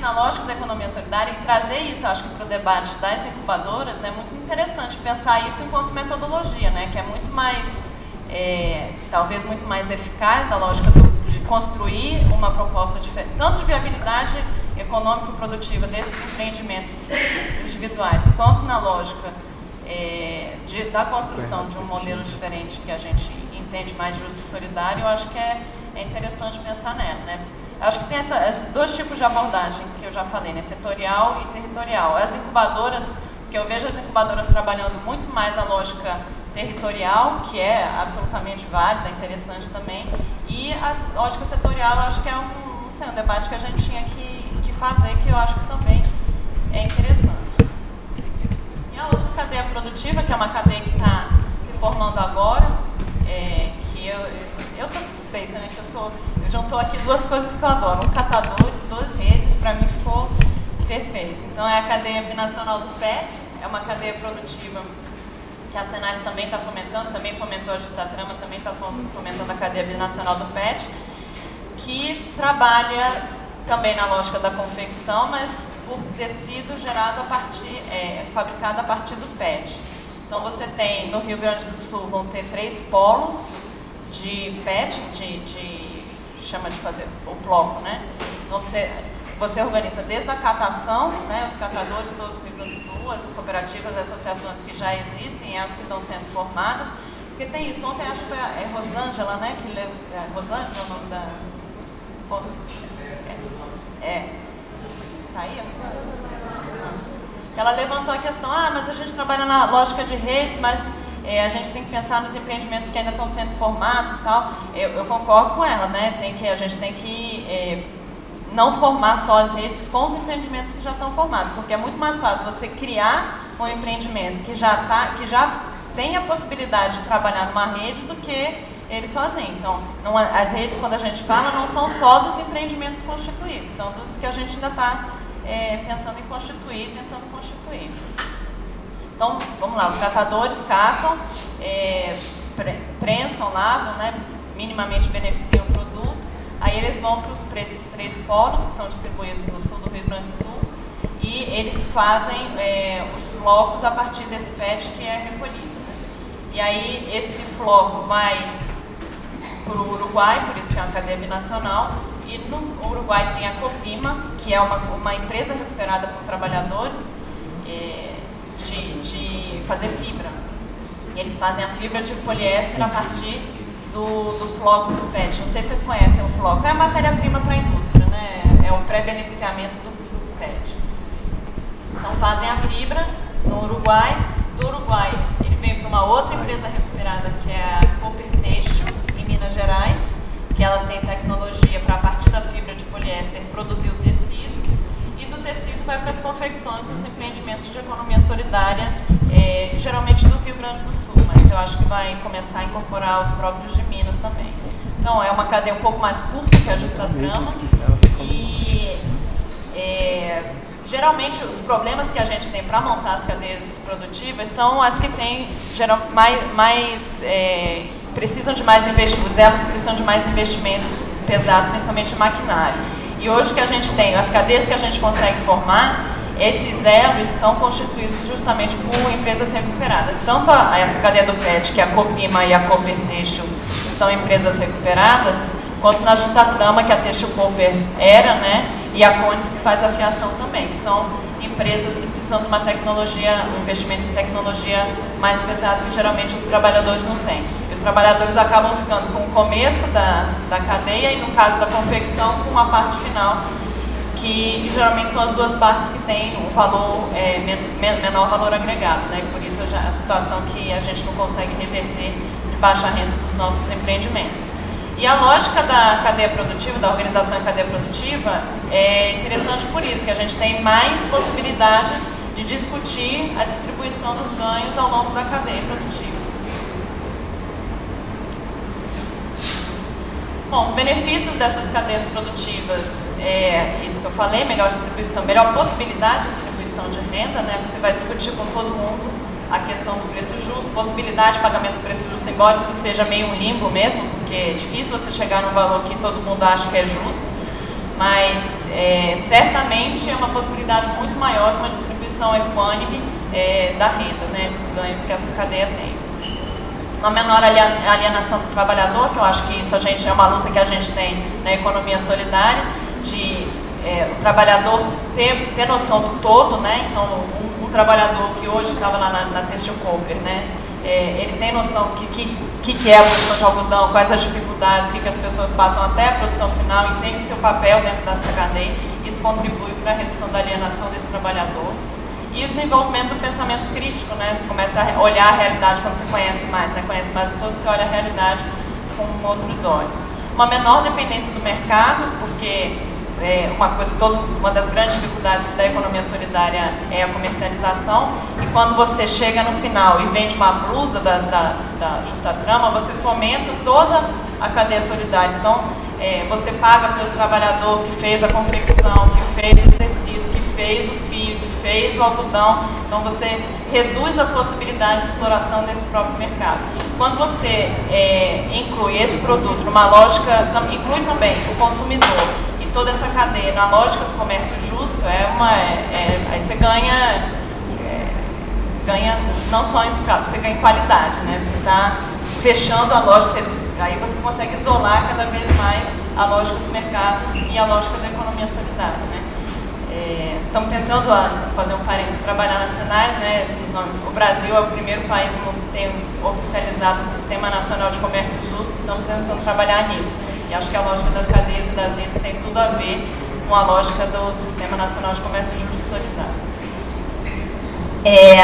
na lógica da economia solidária e trazer isso, acho que para o debate das incubadoras, é muito interessante pensar isso enquanto metodologia, né? Que é muito mais, talvez muito mais eficaz a lógica de construir uma proposta diferente, tanto de viabilidade econômica e produtiva desses empreendimentos individuais, quanto na lógica da construção de um modelo diferente que a gente entende mais justo e solidário. Eu acho que é interessante pensar nela, né? Acho que tem esses dois tipos de abordagem que eu já falei, né? Setorial e territorial. As incubadoras, que eu vejo as incubadoras trabalhando muito mais a lógica territorial, que é absolutamente válida, interessante também, e a lógica setorial, eu acho que é um debate que a gente tinha que fazer, que eu acho que também é interessante. E a outra cadeia produtiva, que é uma cadeia que está se formando agora, que eu sou suspeita, né? Que eu juntou aqui duas coisas que eu adoro, um catador e duas redes, para mim ficou perfeito. Então é a cadeia binacional do PET, é uma cadeia produtiva que a Senais também está fomentando, também fomentou a Justatrama, também está fomentando a cadeia binacional do PET, que trabalha também na lógica da confecção, mas por tecido gerado fabricado a partir do PET. Então você tem, no Rio Grande do Sul, vão ter 3 polos de PET, chama de fazer o bloco, né? Então você organiza desde a catação, né, os catadores todos do Rio Grande do Sul, as cooperativas, as associações que já existem, as que estão sendo formadas, porque tem isso. Ontem acho que foi a Rosângela, né, Rosângela é o nome da... Tá aí? Ela levantou a questão, mas a gente trabalha na lógica de redes, mas a gente tem que pensar nos empreendimentos que ainda estão sendo formados e tal. Eu concordo com ela, né? A gente tem que não formar só as redes com os empreendimentos que já estão formados, porque é muito mais fácil você criar um empreendimento que já tem a possibilidade de trabalhar numa rede do que ele sozinho. Então, as redes, quando a gente fala, não são só dos empreendimentos constituídos, são dos que a gente ainda está pensando em constituir, tentando constituir. Então, vamos lá, os catadores catam, prensam, lavam, né, minimamente beneficiam o produto, aí eles vão para esses 3 polos, que são distribuídos no sul do Rio Grande do Sul, e eles fazem os flocos a partir desse PET que é recolhido. Né? E aí esse floco vai para o Uruguai, por isso que é uma cadeia binacional, e no Uruguai tem a Copima, que é uma empresa recuperada por trabalhadores, de fazer fibra. E eles fazem a fibra de poliéster a partir do floco do PET. Não sei se vocês conhecem o floco. É a matéria-prima para a indústria, né? É o pré-beneficiamento do PET. Então fazem a fibra no Uruguai. Do Uruguai ele vem para uma outra empresa recuperada, que é a Cooper Têxtil, em Minas Gerais, que ela tem tecnologia para, a partir da fibra de poliéster, produzir o tecido. Do tecido vai para as confecções dos empreendimentos de economia solidária, geralmente do Rio Grande do Sul, mas eu acho que vai começar a incorporar os próprios de Minas também. Então, é uma cadeia um pouco mais curta que a Justatrama e geralmente os problemas que a gente tem para montar as cadeias produtivas são as que têm precisam de mais investimento, os elos precisam de mais investimento pesado, principalmente em maquinário. E hoje que a gente tem, as cadeias que a gente consegue formar, esses elos são constituídos justamente por empresas recuperadas. Tanto essa cadeia do PET, que é a Copima e a Cooper Têxtil, que são empresas recuperadas, quanto na Justatrama, que a Têxtil Cooper era, né, e a Cones, que faz a fiação também, que são empresas que precisam de uma tecnologia, um investimento em tecnologia mais pesado, que geralmente os trabalhadores não têm. Os trabalhadores acabam ficando com o começo da cadeia e, no caso da confecção, com a parte final, que geralmente são as duas partes que têm um valor, menor valor agregado, né? Por isso a situação que a gente não consegue reverter de baixa renda dos nossos empreendimentos. E a lógica da cadeia produtiva, da organização em cadeia produtiva, é interessante por isso, que a gente tem mais possibilidade de discutir a distribuição dos ganhos ao longo da cadeia produtiva. Bom, os benefícios dessas cadeias produtivas, isso que eu falei, melhor distribuição, melhor possibilidade de distribuição de renda, né? Você vai discutir com todo mundo a questão dos preços justos, possibilidade de pagamento do preço justo, embora isso seja meio um limbo mesmo, porque é difícil você chegar num valor que todo mundo acha que é justo, mas certamente necessariamente é uma possibilidade muito maior de uma distribuição equânime da renda, né, dos ganhos que essa cadeia tem. Uma menor alienação do trabalhador, que eu acho que isso é uma luta que a gente tem na economia solidária, de o trabalhador ter noção do todo, né? Então, um trabalhador que hoje estava lá na Têxtil Cooper, né? Ele tem noção do que é a produção de algodão, quais as dificuldades, o que as pessoas passam até a produção final, entende seu papel dentro dessa cadeia. Isso contribui para a redução da alienação desse trabalhador. E o desenvolvimento do pensamento crítico, né? Você começa a olhar a realidade quando você conhece mais, né? Conhece mais todo, você olha a realidade com outros olhos. Uma menor dependência do mercado, porque uma das grandes dificuldades da economia solidária é a comercialização, e quando você chega no final e vende uma blusa da Justa Trama, você fomenta toda a cadeia solidária. Então, você paga pelo trabalhador que fez a confecção, que fez o tecido, que fez o fio, que fez o algodão. Então, você reduz a possibilidade de exploração desse próprio mercado. Quando você inclui esse produto numa lógica, inclui também o consumidor, toda essa cadeia na lógica do comércio justo, aí você ganha não só em escala, você ganha em qualidade, né? Você está fechando a lógica, aí você consegue isolar cada vez mais a lógica do mercado e a lógica da economia solidária, né? Estamos tentando fazer um parênteses, trabalhar nas SENAI, né? O Brasil é o primeiro país que tem oficializado o Sistema Nacional de Comércio Justo, estamos tentando trabalhar nisso. E acho que a lógica das cadeias e das redes tem tudo a ver com a lógica do Sistema Nacional de Comércio Justo e Solidário.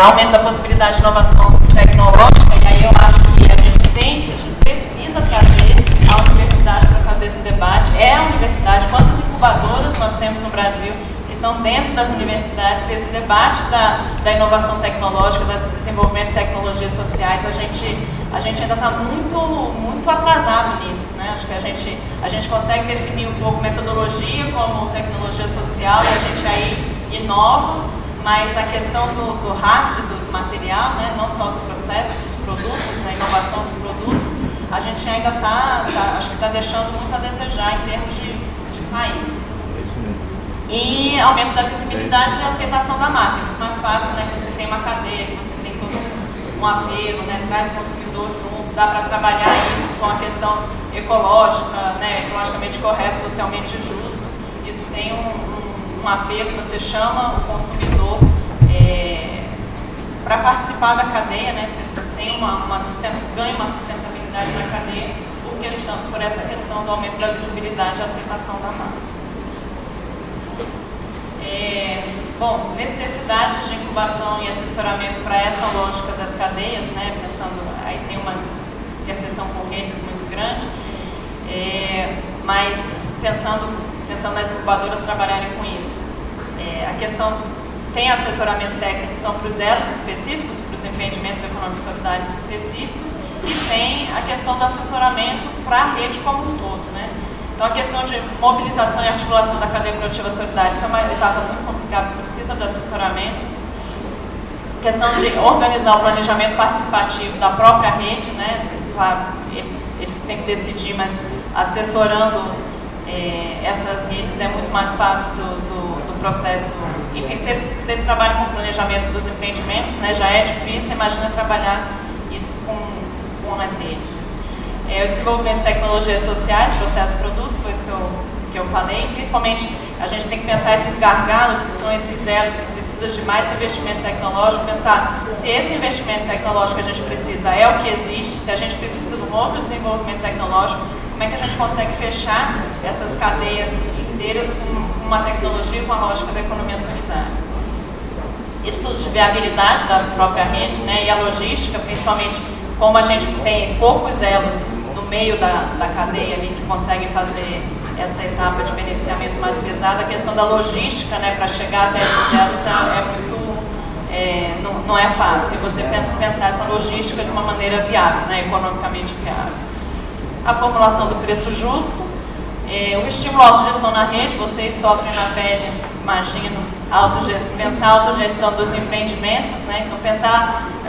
Aumento da possibilidade de inovação tecnológica, e aí eu acho que a gente precisa trazer a universidade para fazer esse debate. A universidade, quantas incubadoras nós temos no Brasil que estão dentro das universidades, esse debate da inovação tecnológica, do desenvolvimento de tecnologias sociais, a gente ainda está muito atrasado nisso, né? Acho que a gente consegue definir um pouco metodologia como tecnologia social e a gente aí inova, mas a questão do hard, do material, né? Não só do processo, dos produtos, da inovação dos produtos, a gente ainda acho que está deixando muito a desejar em termos de país. E aumento da visibilidade e a aceitação da marca. É muito mais fácil, né? Que você tem uma cadeia, que você tem todo um apelo, né? Traz o consumidor junto, dá para trabalhar isso com a questão ecológica, né? Ecologicamente correto, socialmente justo. Isso tem um apelo, você chama o consumidor para participar da cadeia, né? Você tem ganha uma sustentabilidade na cadeia por essa questão do aumento da visibilidade e aceitação da marca. Bom, necessidades de incubação e assessoramento para essa lógica das cadeias, né? Pensando, aí tem uma interseção com redes muito grande, mas pensando nas incubadoras trabalharem com isso. A questão tem assessoramento técnico, que são para os elos específicos, para os empreendimentos econômicos solidários específicos, e tem a questão do assessoramento para a rede como um todo, né? Então, a questão de mobilização e articulação da cadeia produtiva solidária, isso é uma etapa muito complicada, precisa de assessoramento. A questão de organizar o planejamento participativo da própria rede, né? Claro, eles têm que decidir, mas assessorando essas redes é muito mais fácil do processo. Enfim, vocês trabalham com o planejamento dos empreendimentos, né? Já é difícil, imagina trabalhar isso com as redes. O desenvolvimento de tecnologias sociais, processos, produtos, foi isso que eu falei. Principalmente, a gente tem que pensar esses gargalos, que são esses elos, que precisa de mais investimento tecnológico, pensar se esse investimento tecnológico que a gente precisa é o que existe, se a gente precisa de um outro desenvolvimento tecnológico, como é que a gente consegue fechar essas cadeias inteiras com uma tecnologia e com a lógica da economia solidária. Estudo de viabilidade da própria rede, né, e a logística, principalmente como a gente tem poucos elos no meio da cadeia ali que conseguem fazer essa etapa de beneficiamento mais pesada, a questão da logística, né, para chegar até esses elos não é fácil. Você pensar essa logística de uma maneira viável, né, economicamente viável. A formulação do preço justo, o estímulo à autogestão na rede, vocês sofrem na pele, imagino, pensar a autogestão dos empreendimentos, né? Então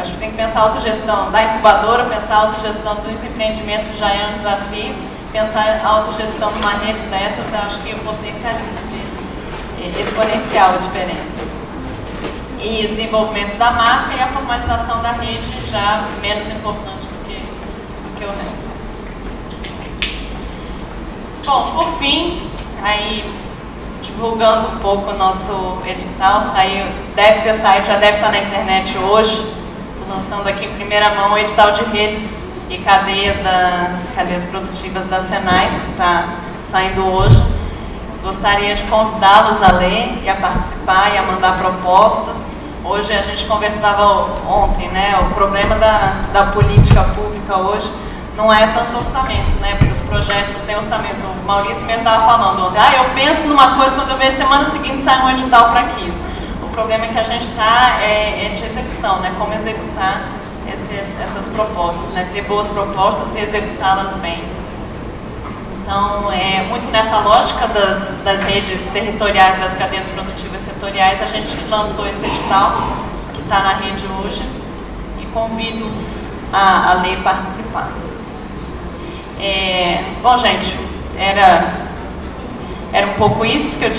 acho que tem que pensar a autogestão da incubadora, pensar a autogestão dos empreendimentos já é um desafio, pensar a autogestão numa rede dessas, acho que potencializa. exponencial a diferença. E o desenvolvimento da marca e a formalização da rede já menos importante do que o resto. Bom, por fim, aí divulgando um pouco o nosso edital, deve ter saído, já deve estar na internet hoje. Estou lançando aqui em primeira mão o edital de redes e cadeias produtivas da Senai, que está saindo hoje. Gostaria de convidá-los a ler e a participar e a mandar propostas. Hoje a gente conversava ontem, né? O problema da política pública hoje não é tanto orçamento, né? Porque os projetos têm orçamento. O Maurício mesmo estava falando ontem, eu penso numa coisa, quando eu vejo semana seguinte sai um edital para aquilo. O problema é que a gente está de execução, né? Como executar essas propostas, né? Ter boas propostas e executá-las bem. Então, muito nessa lógica das redes territoriais, das cadeias produtivas setoriais, a gente lançou esse edital, que está na rede hoje, e convido-os a ler e participar. Bom, gente, era um pouco isso que eu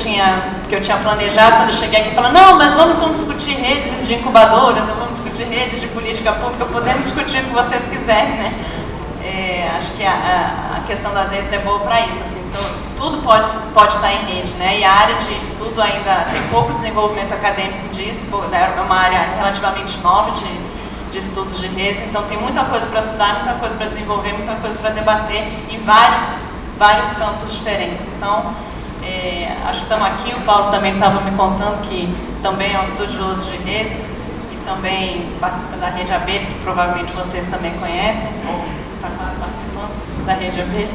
tinha planejado quando eu cheguei aqui, falando, não, mas vamos discutir redes de incubadoras, vamos discutir redes de política pública, podemos discutir o que vocês quiserem, né? Acho que a questão das redes é boa para isso, assim, então, tudo pode estar em rede, né? E a área de estudo ainda tem pouco desenvolvimento acadêmico disso, é uma área relativamente nova de estudos de redes, então tem muita coisa para estudar, muita coisa para desenvolver, muita coisa para debater em vários campos diferentes. Então, acho que estamos aqui, o Paulo também estava me contando que também é um estudioso de redes e também participa da Rede AB, que provavelmente vocês também conhecem, ou está participando da Rede AB.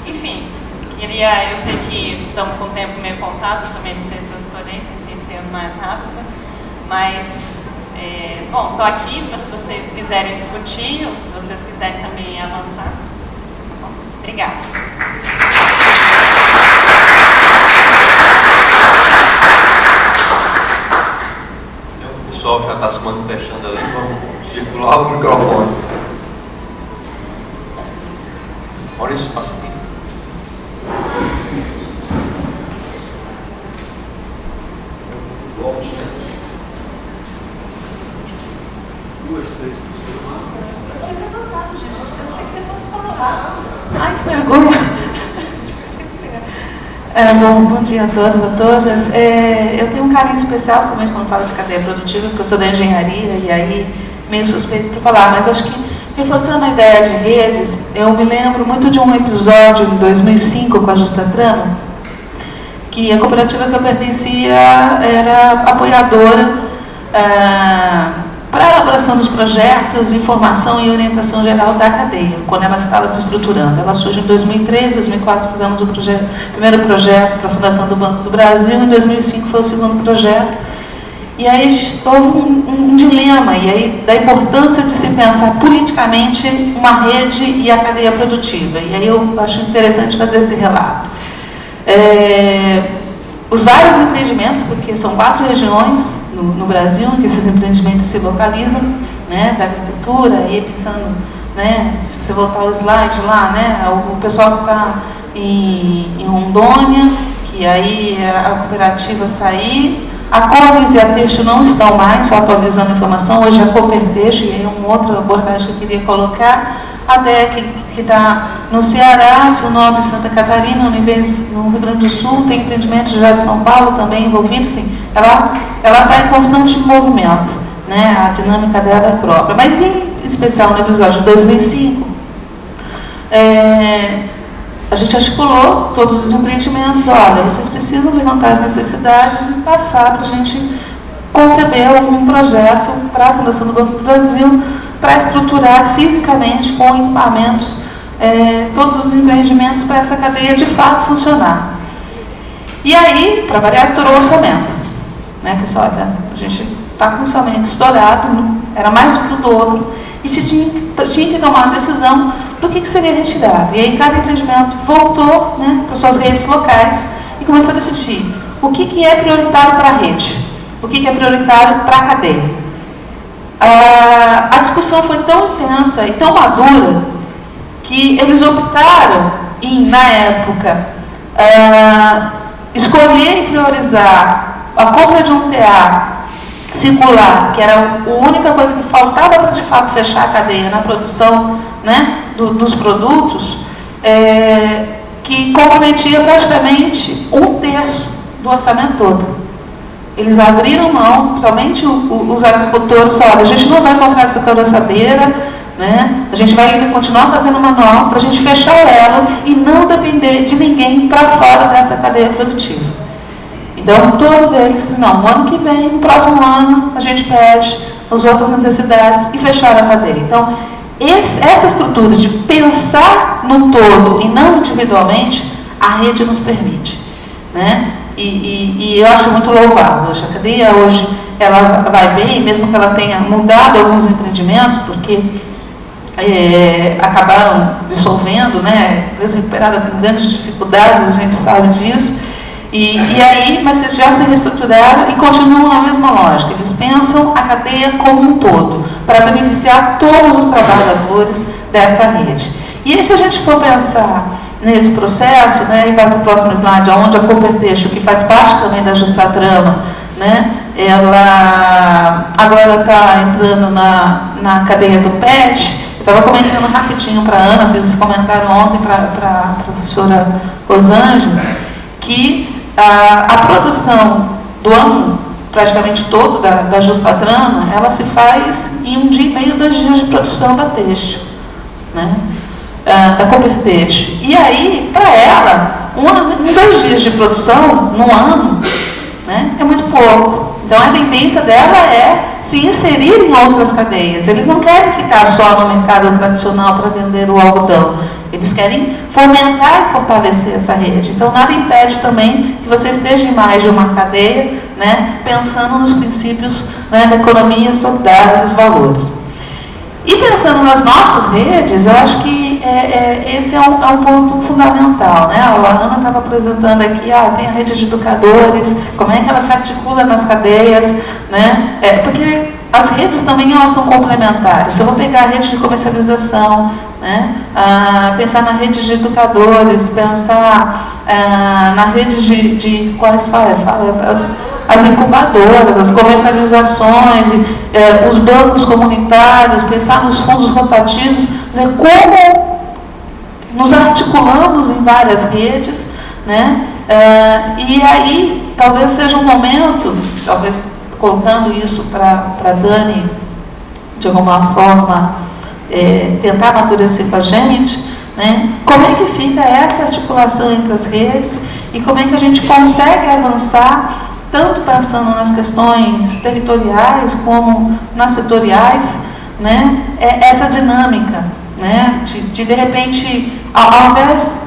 Enfim, eu sei que estamos com o tempo meio contado, também não sei se eu estourei, tentei ser mais rápida, mas, bom, estou aqui para se vocês quiserem discutir, ou se vocês quiserem também avançar. Bom, obrigada. O pessoal já está se manifestando ali, vamos circular o microfone. Maurício, passa aqui. Ai, que vergonha. Bom dia a todos e a todas. Eu tenho um carinho especial também quando falo de cadeia produtiva, porque eu sou da engenharia e aí meio suspeito para falar, mas acho que, reforçando a ideia de redes, eu me lembro muito de um episódio em 2005 com a Justa Trama, que a cooperativa que eu pertencia era apoiadora para a elaboração dos projetos, informação e orientação geral da cadeia, quando ela estava se estruturando. Ela surge em 2003, 2004 fizemos o primeiro projeto para a Fundação do Banco do Brasil, em 2005 foi o segundo projeto. E aí houve um dilema, e aí da importância de se pensar politicamente uma rede e a cadeia produtiva. E aí eu acho interessante fazer esse relato. Os vários empreendimentos, porque são 4 regiões no Brasil que esses empreendimentos se localizam, né, da agricultura, aí pensando, né, se você voltar ao slide lá, né, o pessoal que está em Rondônia, que aí a cooperativa sair, a Cores e a Peixe não estão mais, só atualizando a informação, hoje a Cooper Peixe, e é uma outra abordagem que eu queria colocar, a DEC, que está no Ceará, o Nobre em Santa Catarina, no Rio Grande do Sul, tem empreendimentos já de São Paulo também envolvidos, sim, ela está em constante movimento, né, a dinâmica dela é própria. Mas em especial no episódio de 2005, a gente articulou todos os empreendimentos, olha, vocês precisam levantar as necessidades e passar para a gente conceber algum projeto para a Fundação do Banco do Brasil, para estruturar fisicamente com equipamentos todos os empreendimentos para essa cadeia de fato funcionar. E aí, para variar, estourou o orçamento. Né, pessoal, a gente está com o orçamento estourado, era mais do que o dobro, e se tinha que tomar uma decisão do que seria retirado. E aí cada empreendimento voltou, né, para suas redes locais e começou a decidir o que é prioritário para a rede, o que é prioritário para a cadeia. A discussão foi tão intensa e tão madura que eles optaram em, na época, escolher e priorizar a compra de um TA circular, que era a única coisa que faltava para de fato fechar a cadeia na produção, né, dos produtos, que comprometia praticamente 1/3 do orçamento todo. Eles abriram mão, somente os agricultores, olha, a gente não vai comprar essa caroçadeira, né? A gente vai continuar fazendo manual para a gente fechar ela e não depender de ninguém para fora dessa cadeia produtiva. Então, todos eles, não, no ano que vem, no próximo ano, a gente pede as outras necessidades e fechar a cadeia. Então, essa estrutura de pensar no todo e não individualmente, a rede nos permite, né? E eu acho muito louvável. A cadeia hoje, ela vai bem, mesmo que ela tenha mudado alguns empreendimentos, porque acabaram dissolvendo, né? A empresa recuperada tem grandes dificuldades, a gente sabe disso. E aí, mas eles já se reestruturaram e continuam na mesma lógica. Eles pensam a cadeia como um todo, para beneficiar todos os trabalhadores dessa rede. E aí, se a gente for pensar nesse processo, né, e vai para o próximo slide, onde a Coopertexto, que faz parte também da Justatrama, né, ela agora está entrando na cadeia do PET. Eu estava comentando rapidinho para a Ana, fiz esse comentário ontem para a professora Rosângela, que a produção do ano, praticamente todo, da Justatrama, ela se faz em 1 dia e meio, 2 dias de produção da Têxtil, né? Da Coopertexto. E aí, para ela, 2 dias de produção no ano, né, é muito pouco. Então, a tendência dela é se inserir em outras cadeias. Eles não querem ficar só no mercado tradicional para vender o algodão. Eles querem fomentar e fortalecer essa rede. Então, nada impede também que você esteja em mais de uma cadeia, né, pensando nos princípios, né, da economia solidária, dos valores. E pensando nas nossas redes, eu acho que esse é um ponto fundamental, né? A Ana estava apresentando aqui, tem a rede de educadores, como é que ela se articula nas cadeias, né? Porque as redes também elas são complementares. Eu vou pegar a rede de comercialização, né? Pensar na rede de educadores, pensar na rede de quais as incubadoras, as comercializações, os bancos comunitários, pensar nos fundos rotativos, dizer, como nos articulamos em várias redes, né? E aí, talvez seja um momento, talvez colocando isso para a Dani, de alguma forma, tentar amadurecer com a gente, né? Como é que fica essa articulação entre as redes e como é que a gente consegue avançar, tanto pensando nas questões territoriais como nas setoriais, né? Essa dinâmica, né? De repente, ao invés...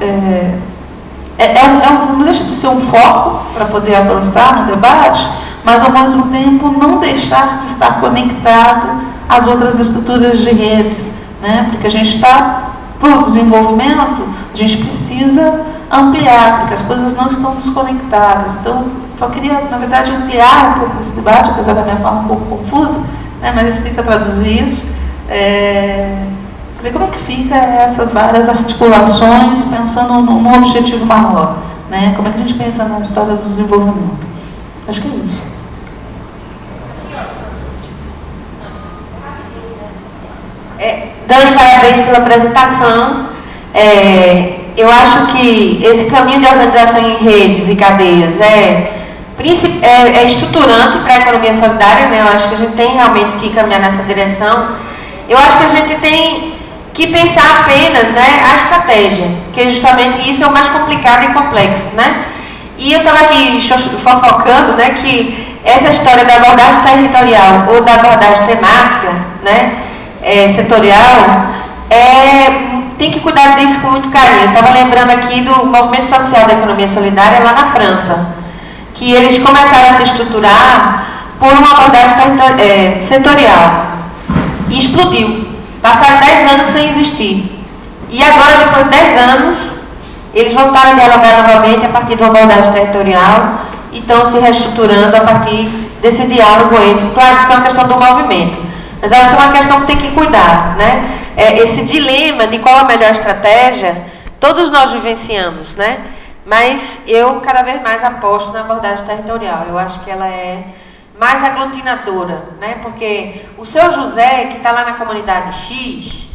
não deixa de ser um foco para poder avançar no debate, mas ao mesmo tempo não deixar de estar conectado às outras estruturas de redes, né? Porque a gente está, para o desenvolvimento, a gente precisa ampliar, porque as coisas não estão desconectadas. Então, só queria, na verdade, ampliar um pouco esse debate, apesar da minha forma um pouco confusa, né? Mas isso fica traduzir isso. Quer dizer, como é que fica essas várias articulações pensando num objetivo maior, né? Como é que a gente pensa na história do desenvolvimento? Acho que é isso. Dando parabéns pela apresentação. Eu acho que esse caminho de organização em redes e cadeias é estruturante para a economia solidária, né? Eu acho que a gente tem realmente que caminhar nessa direção. Eu acho que a gente tem que pensar apenas, né, a estratégia, porque justamente isso é o mais complicado e complexo, né? E eu estava aqui fofocando, né, que essa história da abordagem territorial ou da abordagem temática, né, setorial, tem que cuidar disso com muito carinho. Eu estava lembrando aqui do movimento social da economia solidária lá na França, que eles começaram a se estruturar por uma abordagem setorial e explodiu. Passaram 10 anos sem existir. E agora, depois de 10 anos, eles voltaram a dialogar novamente a partir de uma abordagem territorial e estão se reestruturando a partir desse diálogo entre. Claro que isso é uma questão do movimento, mas acho que é uma questão que tem que cuidar, né? Esse dilema de qual a melhor estratégia, todos nós vivenciamos, né? Mas eu cada vez mais aposto na abordagem territorial. Eu acho que ela é mais aglutinadora, né? Porque o seu José, que está lá na comunidade X,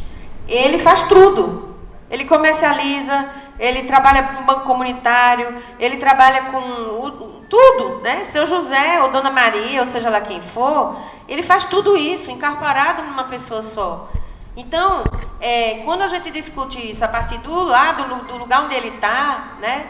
ele faz tudo. Ele comercializa, ele trabalha com banco comunitário, ele trabalha com tudo, né? Seu José ou Dona Maria, ou seja lá quem for, ele faz tudo isso, incorporado numa pessoa só. Então, quando a gente discute isso a partir do lugar onde ele está, né?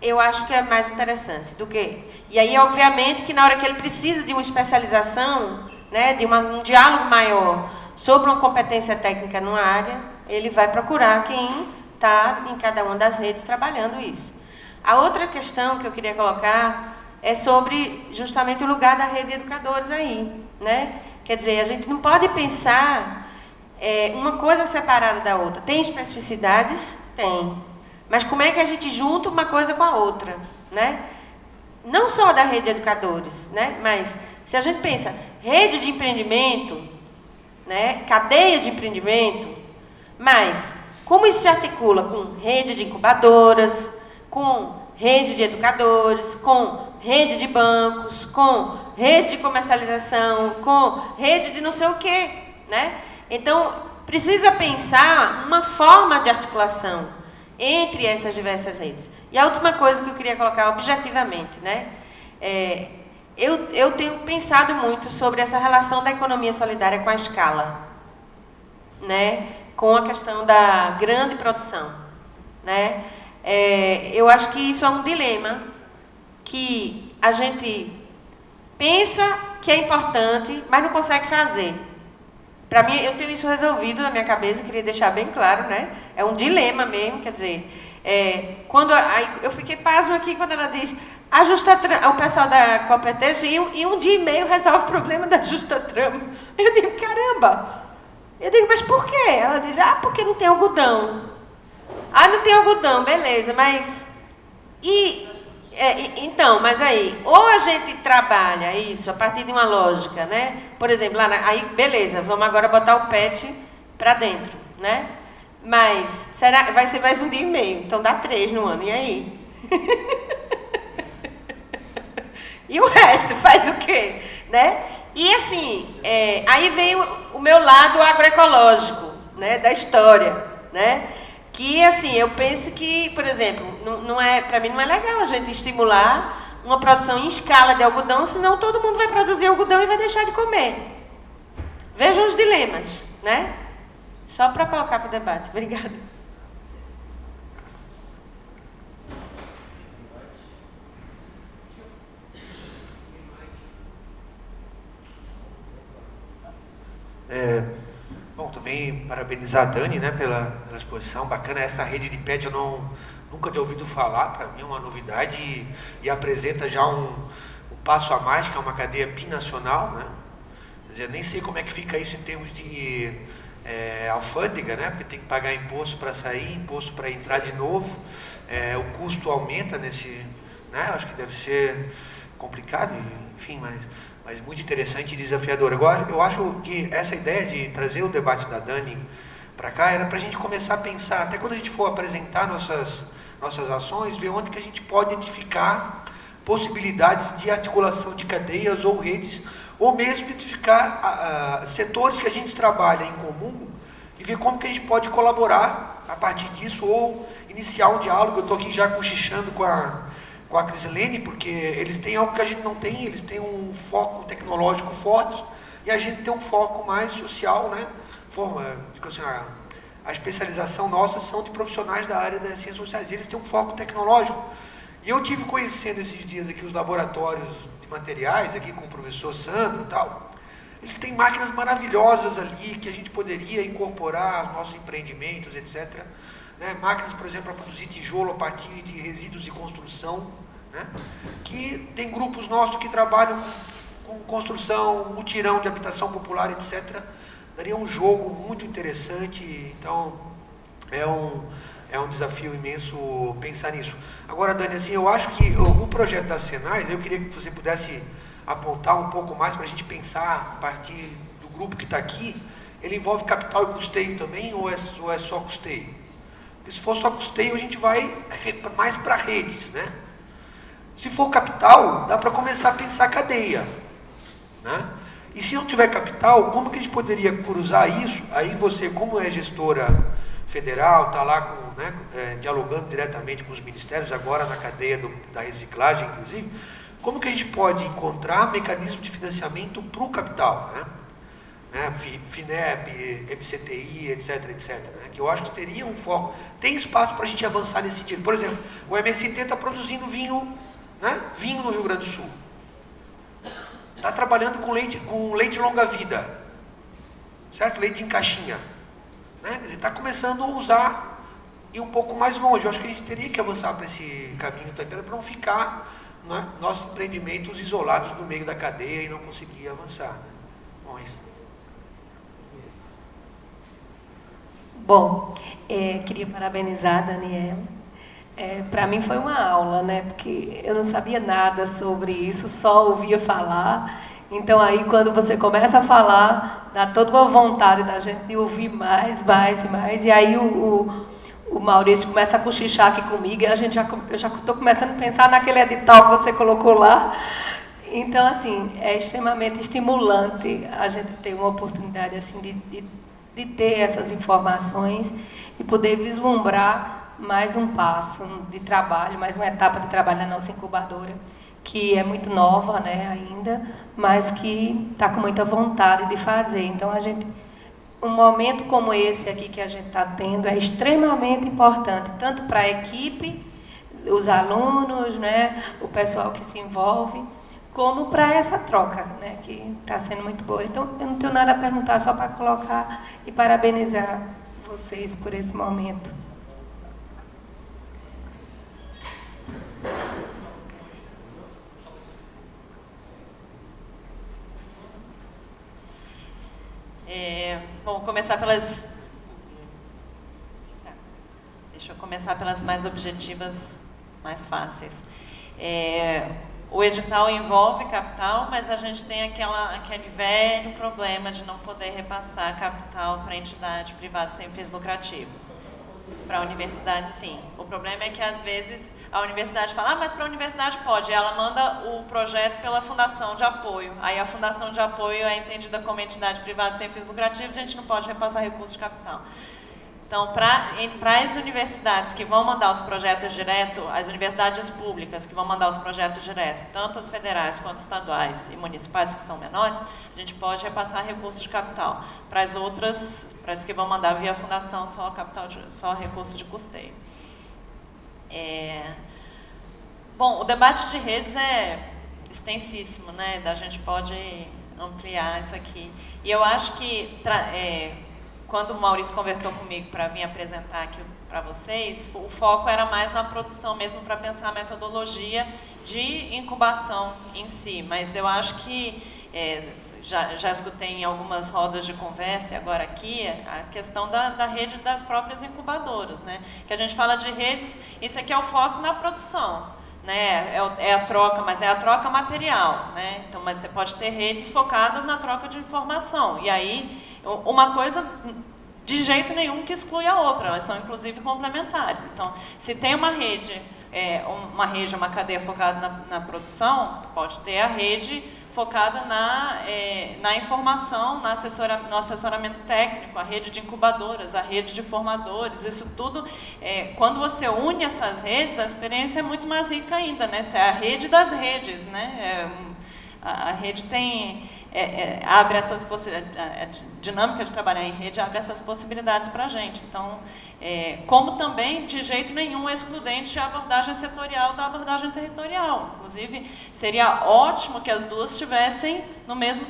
Eu acho que é mais interessante do que... E aí, obviamente, que na hora que ele precisa de uma especialização, né, de um diálogo maior sobre uma competência técnica numa área, ele vai procurar quem está em cada uma das redes trabalhando isso. A outra questão que eu queria colocar é sobre justamente o lugar da rede de educadores aí, né? Quer dizer, a gente não pode pensar uma coisa separada da outra. Tem especificidades? Tem. Mas como é que a gente junta uma coisa com a outra, né? Não só da rede de educadores, né? Mas se a gente pensa rede de empreendimento, né? Cadeia de empreendimento, mas como isso se articula com rede de incubadoras, com rede de educadores, com rede de bancos, com rede de comercialização, com rede de não sei o quê, né? Então, precisa pensar uma forma de articulação entre essas diversas redes. E a última coisa que eu queria colocar objetivamente, né? Eu tenho pensado muito sobre essa relação da economia solidária com a escala, né? Com a questão da grande produção, né? Eu acho que isso é um dilema que a gente pensa que é importante, mas não consegue fazer. Para mim, eu tenho isso resolvido na minha cabeça, queria deixar bem claro, né? É um dilema mesmo, quer dizer, eu fiquei pasmo aqui quando ela diz o pessoal da competência em um dia e meio resolve o problema da justa trama. Eu digo, caramba! Eu digo, mas por quê? Ela diz, porque não tem algodão. Não tem algodão, beleza, mas... Então, mas aí, ou a gente trabalha isso a partir de uma lógica, né? Por exemplo, aí, beleza, vamos agora botar o PET para dentro, né? Mas vai ser mais um dia e meio, então dá 3 no ano, e aí? E o resto faz o quê? Né? E assim, aí vem o meu lado agroecológico, né, da história, né? Que assim, eu penso que, por exemplo, para mim não é legal a gente estimular uma produção em escala de algodão, senão todo mundo vai produzir algodão e vai deixar de comer. Vejam os dilemas, né? Só para colocar para o debate. Obrigada. Bom, também parabenizar a Dani, né, pela exposição, bacana. Essa rede de PET eu nunca tinha ouvido falar, para mim é uma novidade e apresenta já um passo a mais, que é uma cadeia binacional, né? Quer dizer, nem sei como é que fica isso em termos de alfândega, né, porque tem que pagar imposto para sair, imposto para entrar de novo, o custo aumenta nesse, né, acho que deve ser complicado, enfim, mas muito interessante e desafiador. Agora, eu acho que essa ideia de trazer o debate da Dani para cá era para a gente começar a pensar, até quando a gente for apresentar nossas ações, ver onde que a gente pode identificar possibilidades de articulação de cadeias ou redes, ou mesmo identificar setores que a gente trabalha em comum e ver como que a gente pode colaborar a partir disso ou iniciar um diálogo. Eu estou aqui já cochichando com a Crislene, porque eles têm algo que a gente não tem, eles têm um foco tecnológico forte e a gente tem um foco mais social, né? A especialização nossa são de profissionais da área das ciências sociais, eles têm um foco tecnológico. E eu tive conhecendo esses dias aqui os laboratórios de materiais, aqui com o professor Sandro e tal. Eles têm máquinas maravilhosas ali que a gente poderia incorporar aos nossos empreendimentos, etc. Né? Máquinas, por exemplo, para produzir tijolo a partir de resíduos de construção, né? Que tem grupos nossos que trabalham com construção, mutirão de habitação popular, etc. Daria um jogo muito interessante, então é um desafio imenso pensar nisso. Agora, Dani, assim, eu acho que o projeto da Senais, eu queria que você pudesse apontar um pouco mais para a gente pensar a partir do grupo que está aqui. Ele envolve capital e custeio também ou é só custeio? Porque se for só custeio, a gente vai mais para redes, né? Se for capital, dá para começar a pensar cadeia, né? E se não tiver capital, como que a gente poderia cruzar isso? Aí você, como é gestora federal, está lá com, né, dialogando diretamente com os ministérios, agora na cadeia da reciclagem, inclusive, como que a gente pode encontrar mecanismo de financiamento para o capital, né? FINEP, MCTI, etc, né? Que eu acho que teria um foco. Tem espaço para a gente avançar nesse sentido. Por exemplo, o MST está produzindo vinho, né? Vinho no Rio Grande do Sul. Está trabalhando com leite longa-vida, certo? Leite em caixinha. Né? Ele está começando a usar e um pouco mais longe. Eu acho que a gente teria que avançar para esse caminho também, para não ficar, né, nossos empreendimentos isolados no meio da cadeia e não conseguir avançar. Né? Bom, isso. Bom, queria parabenizar a Daniela. Para mim foi uma aula, né? Porque eu não sabia nada sobre isso, só ouvia falar. Então aí quando você começa a falar, dá toda uma vontade da gente de ouvir mais. E aí o Maurício começa a cochichar aqui comigo e eu já estou começando a pensar naquele edital que você colocou lá. Então, assim, é extremamente estimulante a gente ter uma oportunidade assim de ter essas informações e poder vislumbrar mais um passo de trabalho, mais uma etapa de trabalho na nossa incubadora, que é muito nova, né, ainda, mas que está com muita vontade de fazer. Então, um momento como esse aqui que a gente está tendo é extremamente importante, tanto para a equipe, os alunos, né, o pessoal que se envolve, como para essa troca, né, que está sendo muito boa. Então, eu não tenho nada a perguntar, só para colocar e parabenizar vocês por esse momento. Vou começar pelas... Deixa eu começar pelas mais objetivas, mais fáceis. O edital envolve capital, mas a gente tem aquele velho problema de não poder repassar capital para entidade privada sem fins lucrativos. Para a universidade, sim. O problema é que, às vezes, a universidade fala, mas para a universidade pode. Ela manda o projeto pela fundação de apoio. Aí a fundação de apoio é entendida como entidade privada sem fins lucrativos, a gente não pode repassar recursos de capital. Então, para as universidades que vão mandar os projetos direto, as universidades públicas que vão mandar os projetos direto, tanto as federais quanto estaduais e municipais que são menores, a gente pode repassar recursos de capital. Para as outras, para as que vão mandar via fundação, só recurso de custeio. Bom, o debate de redes é extensíssimo, né? A gente pode ampliar isso aqui. E eu acho que quando o Maurício conversou comigo para vir apresentar aqui para vocês, o foco era mais na produção mesmo, para pensar a metodologia de incubação em si. Mas eu acho que, já escutei em algumas rodas de conversa e agora aqui, a questão da rede das próprias incubadoras, né? Que a gente fala de redes, isso aqui é o foco na produção, né? É a troca, mas é a troca material, né? Então, mas você pode ter redes focadas na troca de informação. E aí, uma coisa de jeito nenhum que exclui a outra, elas são inclusive complementares. Então, se tem uma rede, uma cadeia focada na produção, pode ter a rede focada na informação, no assessoramento técnico, a rede de incubadoras, a rede de formadores, isso tudo, quando você une essas redes, a experiência é muito mais rica ainda, né? É a rede das redes, né? A rede tem... abre essas possibilidades, a dinâmica de trabalhar em rede abre essas possibilidades para a gente. Então, como também, de jeito nenhum, excludente a abordagem setorial da abordagem territorial. Inclusive, seria ótimo que as duas estivessem no mesmo,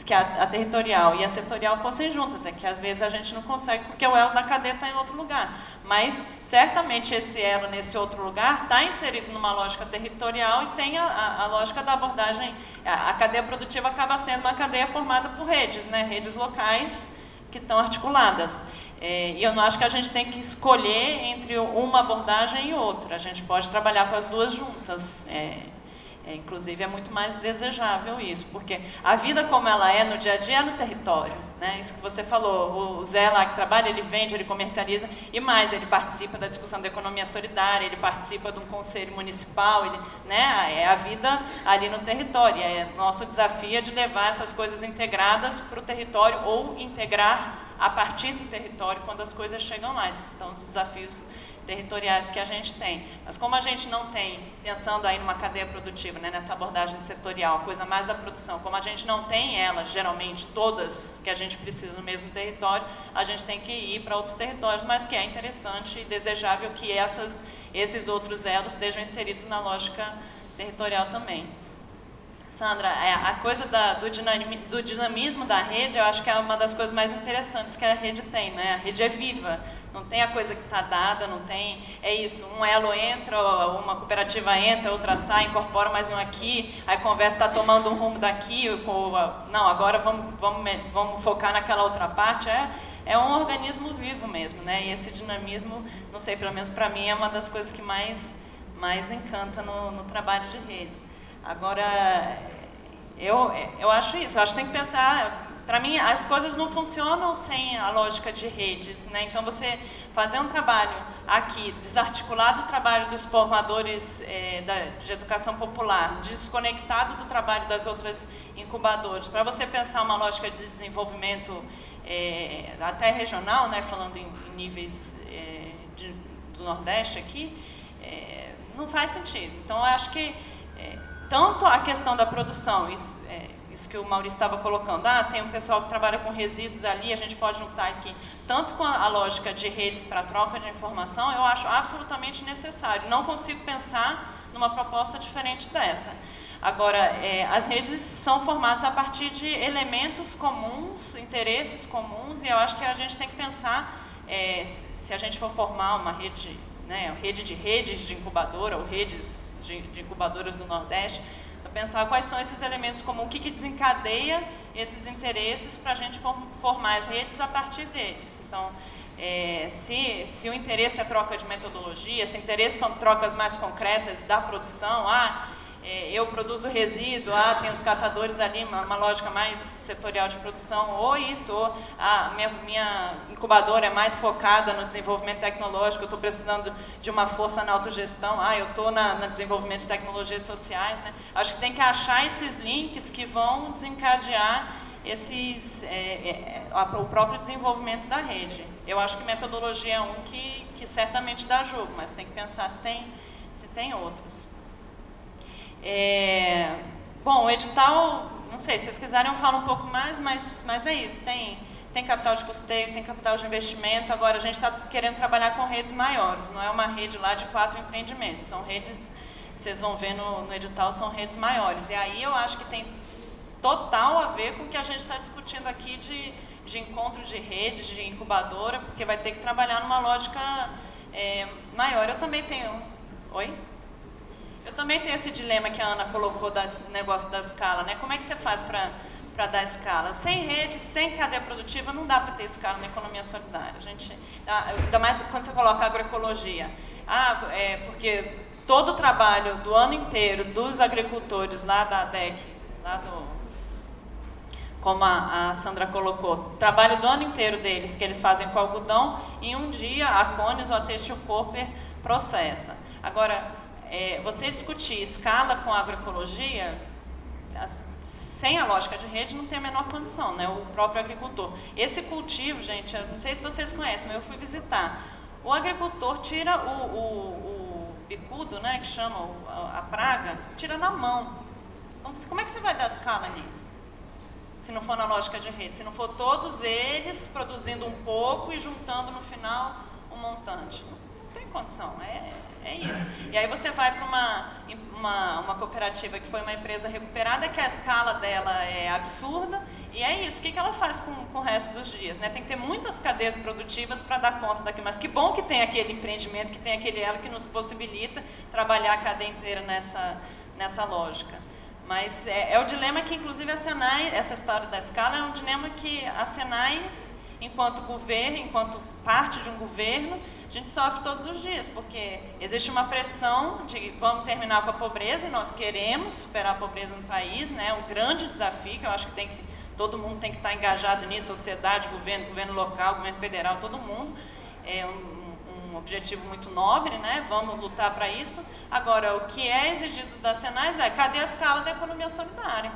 que a territorial e a setorial fossem juntas. É que às vezes a gente não consegue porque o elo da cadeia está em outro lugar. Mas, certamente, esse elo nesse outro lugar está inserido numa lógica territorial e tem a lógica da abordagem. A cadeia produtiva acaba sendo uma cadeia formada por redes, né? Redes locais que estão articuladas. E eu não acho que a gente tem que escolher entre uma abordagem e outra. A gente pode trabalhar com as duas juntas. Inclusive, é muito mais desejável isso, porque a vida como ela é no dia a dia é no território, né? Isso que você falou, o Zé lá que trabalha, ele vende, ele comercializa, e mais, ele participa da discussão da economia solidária, ele participa de um conselho municipal, né? É a vida ali no território, nosso desafio é de levar essas coisas integradas para o território ou integrar a partir do território quando as coisas chegam lá. Esses são os desafios territoriais que a gente tem. Mas como a gente não tem, pensando aí numa cadeia produtiva, né, nessa abordagem setorial, coisa mais da produção, como a gente não tem elas, geralmente, todas que a gente precisa no mesmo território, a gente tem que ir para outros territórios, mas que é interessante e desejável que esses outros elos estejam inseridos na lógica territorial também. Sandra, a coisa do dinamismo da rede, eu acho que é uma das coisas mais interessantes que a rede tem, né? A rede é viva. Não tem a coisa que está dada, não tem... É isso, um elo entra, uma cooperativa entra, outra sai, incorpora mais um aqui, aí a conversa está tomando um rumo daqui, não, agora vamos focar naquela outra parte. É um organismo vivo mesmo, né? E esse dinamismo, não sei, pelo menos para mim, é uma das coisas que mais encanta no trabalho de rede. Agora, eu acho isso, eu acho que tem que pensar... Para mim, as coisas não funcionam sem a lógica de redes, né? Então, você fazer um trabalho aqui, desarticulado do trabalho dos formadores de educação popular, desconectado do trabalho das outras incubadoras, para você pensar uma lógica de desenvolvimento até regional, né? Falando em níveis do Nordeste aqui, não faz sentido. Então, eu acho que tanto a questão da produção, isso que o Maurício estava colocando, tem um pessoal que trabalha com resíduos ali, a gente pode juntar aqui, tanto com a lógica de redes para troca de informação, eu acho absolutamente necessário. Não consigo pensar numa proposta diferente dessa. Agora, as redes são formadas a partir de elementos comuns, interesses comuns, e eu acho que a gente tem que pensar, se a gente for formar uma rede, né, rede de incubadora, ou redes de incubadoras do Nordeste, pensar quais são esses elementos comuns, o que desencadeia esses interesses para a gente formar as redes a partir deles. Então, se o interesse é troca de metodologia, se o interesse são trocas mais concretas da produção, eu produzo resíduo, tem os catadores ali, uma lógica mais setorial de produção, ou a minha incubadora é mais focada no desenvolvimento tecnológico, eu estou precisando de uma força na autogestão, eu estou no desenvolvimento de tecnologias sociais, né? Acho que tem que achar esses links que vão desencadear o próprio desenvolvimento da rede. Eu acho que metodologia é um que certamente dá jogo, mas tem que pensar se tem outros. Bom, o edital, não sei, se vocês quiserem eu falo um pouco mais, mas é isso, tem capital de custeio, tem capital de investimento. Agora a gente está querendo trabalhar com redes maiores, não é uma rede lá de 4 empreendimentos, são redes, vocês vão ver no edital, são redes maiores. E aí eu acho que tem total a ver com o que a gente está discutindo aqui de encontro de redes, de incubadora, porque vai ter que trabalhar numa lógica maior. Eu também tenho... Oi? Eu também tenho esse dilema que a Ana colocou do negócio da escala, né? Como é que você faz para dar escala? Sem rede, sem cadeia produtiva, não dá para ter escala na economia solidária. Ainda mais quando você coloca agroecologia. Porque todo o trabalho do ano inteiro dos agricultores lá da ADEC, como a Sandra colocou, o trabalho do ano inteiro deles, que eles fazem com algodão, em um dia a Cones ou a Têxtil Cooper processa. Agora, você discutir escala com agroecologia, sem a lógica de rede, não tem a menor condição, né? O próprio agricultor. Esse cultivo, gente, eu não sei se vocês conhecem, mas eu fui visitar. O agricultor tira o bicudo, né, que chama a praga, tira na mão. Então, como é que você vai dar escala nisso? Se não for na lógica de rede, se não for todos eles produzindo um pouco e juntando no final um montante. Não tem condição, é isso. E aí você vai para uma cooperativa que foi uma empresa recuperada, que a escala dela é absurda, e é isso. O que ela faz com o resto dos dias? Né? Tem que ter muitas cadeias produtivas para dar conta daquilo. Mas que bom que tem aquele empreendimento, que tem aquele elo que nos possibilita trabalhar a cadeia inteira nessa lógica. Mas é o dilema que, inclusive, a Senai, essa história da escala, é um dilema que a Senai, enquanto governo, enquanto parte de um governo, gente sofre todos os dias, porque existe uma pressão de vamos terminar com a pobreza, e nós queremos superar a pobreza no país, né? É um grande desafio, que eu acho que todo mundo tem que estar engajado nisso, sociedade, governo local, governo federal, todo mundo. É um objetivo muito nobre, né? Vamos lutar para isso. Agora, o que é exigido da Senais é, cadê a escala da economia solidária?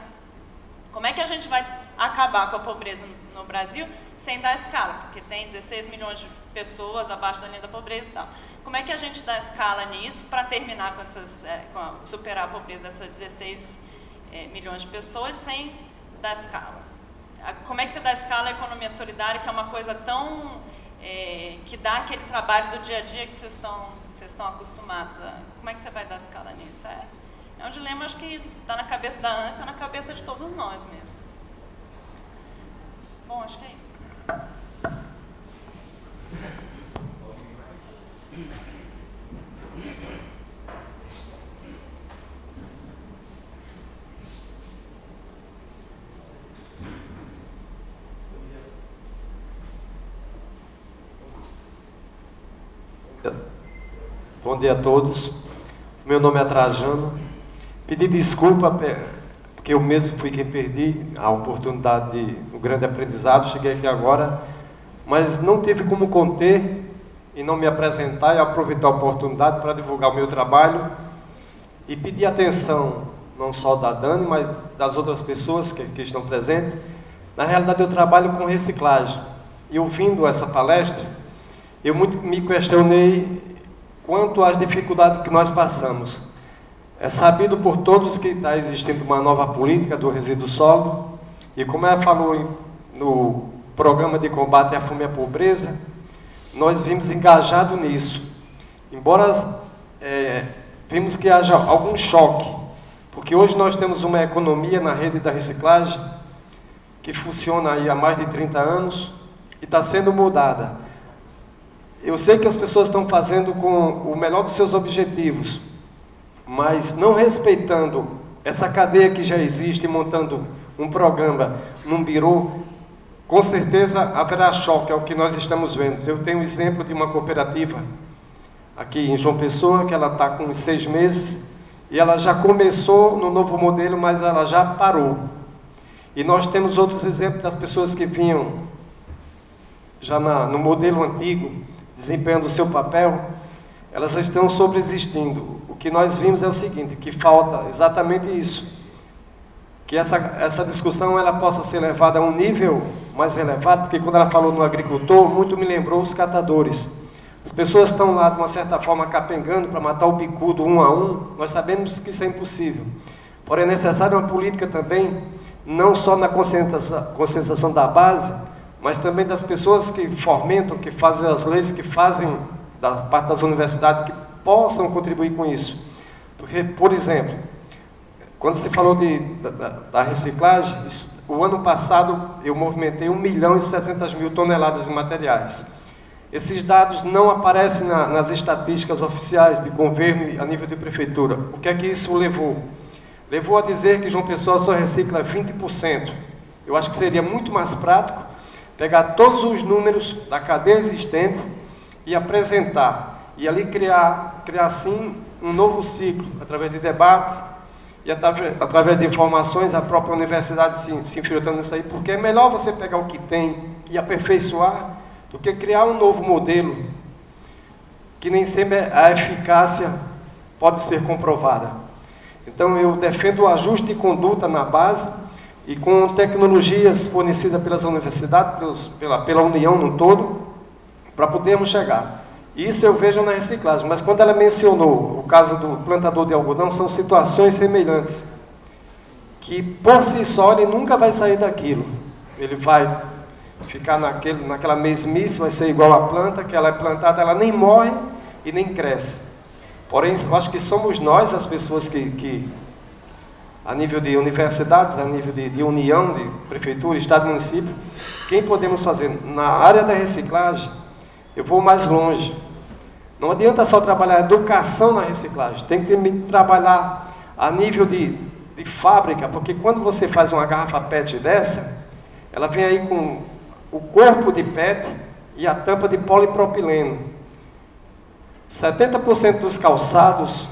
Como é que a gente vai acabar com a pobreza no Brasil sem dar escala? Porque tem 16 milhões de pessoas abaixo da linha da pobreza e tal. Como é que a gente dá escala nisso para terminar com superar a pobreza dessas 16 milhões de pessoas sem dar escala? Como é que você dá escala à economia solidária, que é uma coisa tão... que dá aquele trabalho do dia a dia que vocês estão acostumados a... Como é que você vai dar escala nisso? É um dilema, acho que está na cabeça da Ana, está na cabeça de todos nós mesmo. Bom, acho que é isso. Bom dia a todos. Meu nome é Trajano. Pedi desculpa porque eu mesmo fui quem perdi a oportunidade de um grande aprendizado. Cheguei aqui agora, mas não tive como conter e não me apresentar e aproveitar a oportunidade para divulgar o meu trabalho e pedir atenção não só da Dani, mas das outras pessoas que estão presentes. Na realidade, eu trabalho com reciclagem e ouvindo essa palestra, eu me questionei quanto às dificuldades que nós passamos. É sabido por todos que está existindo uma nova política do resíduo sólido, e como ela falou no programa de combate à fome e à pobreza, nós vimos engajado nisso. Embora vimos que haja algum choque, porque hoje nós temos uma economia na rede da reciclagem que funciona aí há mais de 30 anos e está sendo mudada. Eu sei que as pessoas estão fazendo com o melhor dos seus objetivos, mas não respeitando essa cadeia que já existe, montando um programa num birô, com certeza haverá choque, é o que nós estamos vendo. Eu tenho um exemplo de uma cooperativa aqui em João Pessoa, que ela está com 6 meses, e ela já começou no novo modelo, mas ela já parou. E nós temos outros exemplos das pessoas que vinham já no modelo antigo, desempenhando o seu papel, elas estão sobreexistindo. O que nós vimos é o seguinte, que falta exatamente isso, que essa discussão ela possa ser levada a um nível mais elevado, porque quando ela falou no agricultor, muito me lembrou os catadores. As pessoas estão lá, de uma certa forma, capengando para matar o bicudo um a um, nós sabemos que isso é impossível. Porém, é necessária uma política também, não só na conscientização da base, mas também das pessoas que fomentam, que fazem as leis, que fazem da parte das universidades, que possam contribuir com isso. Porque, por exemplo, quando se falou da reciclagem, o ano passado eu movimentei 1.600.000 toneladas de materiais. Esses dados não aparecem nas estatísticas oficiais de governo a nível de prefeitura. O que é que isso levou? Levou a dizer que João Pessoa só recicla 20%. Eu acho que seria muito mais prático pegar todos os números da cadeia existente e apresentar, e ali criar sim um novo ciclo, através de debates e através de informações, a própria universidade se infiltrando nisso aí, porque é melhor você pegar o que tem e aperfeiçoar do que criar um novo modelo que nem sempre a eficácia pode ser comprovada. Então eu defendo o ajuste de conduta na base e com tecnologias fornecidas pelas universidades, pela União no todo, para podermos chegar. Isso eu vejo na reciclagem, mas quando ela mencionou o caso do plantador de algodão, são situações semelhantes, que por si só ele nunca vai sair daquilo. Ele vai ficar naquela mesmice, vai ser igual a planta, que ela é plantada, ela nem morre e nem cresce. Porém, eu acho que somos nós, as pessoas que a nível de universidades, a nível de união, de prefeitura, estado e município, quem podemos fazer? Na área da reciclagem, eu vou mais longe. Não adianta só trabalhar educação na reciclagem, tem que trabalhar a nível de fábrica, porque quando você faz uma garrafa PET dessa, ela vem aí com o corpo de PET e a tampa de polipropileno. 70% dos calçados,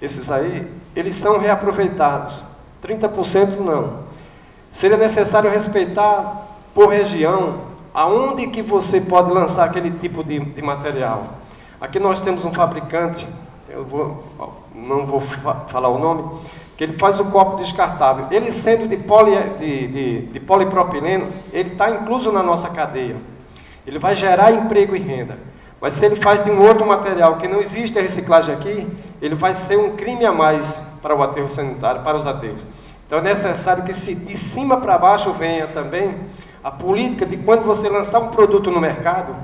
esses aí, eles são reaproveitados, 30% não. Seria necessário respeitar por região aonde que você pode lançar aquele tipo de material. Aqui nós temos um fabricante, não vou falar o nome, que ele faz o copo descartável. Ele sendo de polipropileno, ele está incluso na nossa cadeia. Ele vai gerar emprego e renda. Mas se ele faz de um outro material que não existe a reciclagem aqui, ele vai ser um crime a mais para o aterro sanitário, para os aterros. Então é necessário que de cima para baixo venha também a política de quando você lançar um produto no mercado,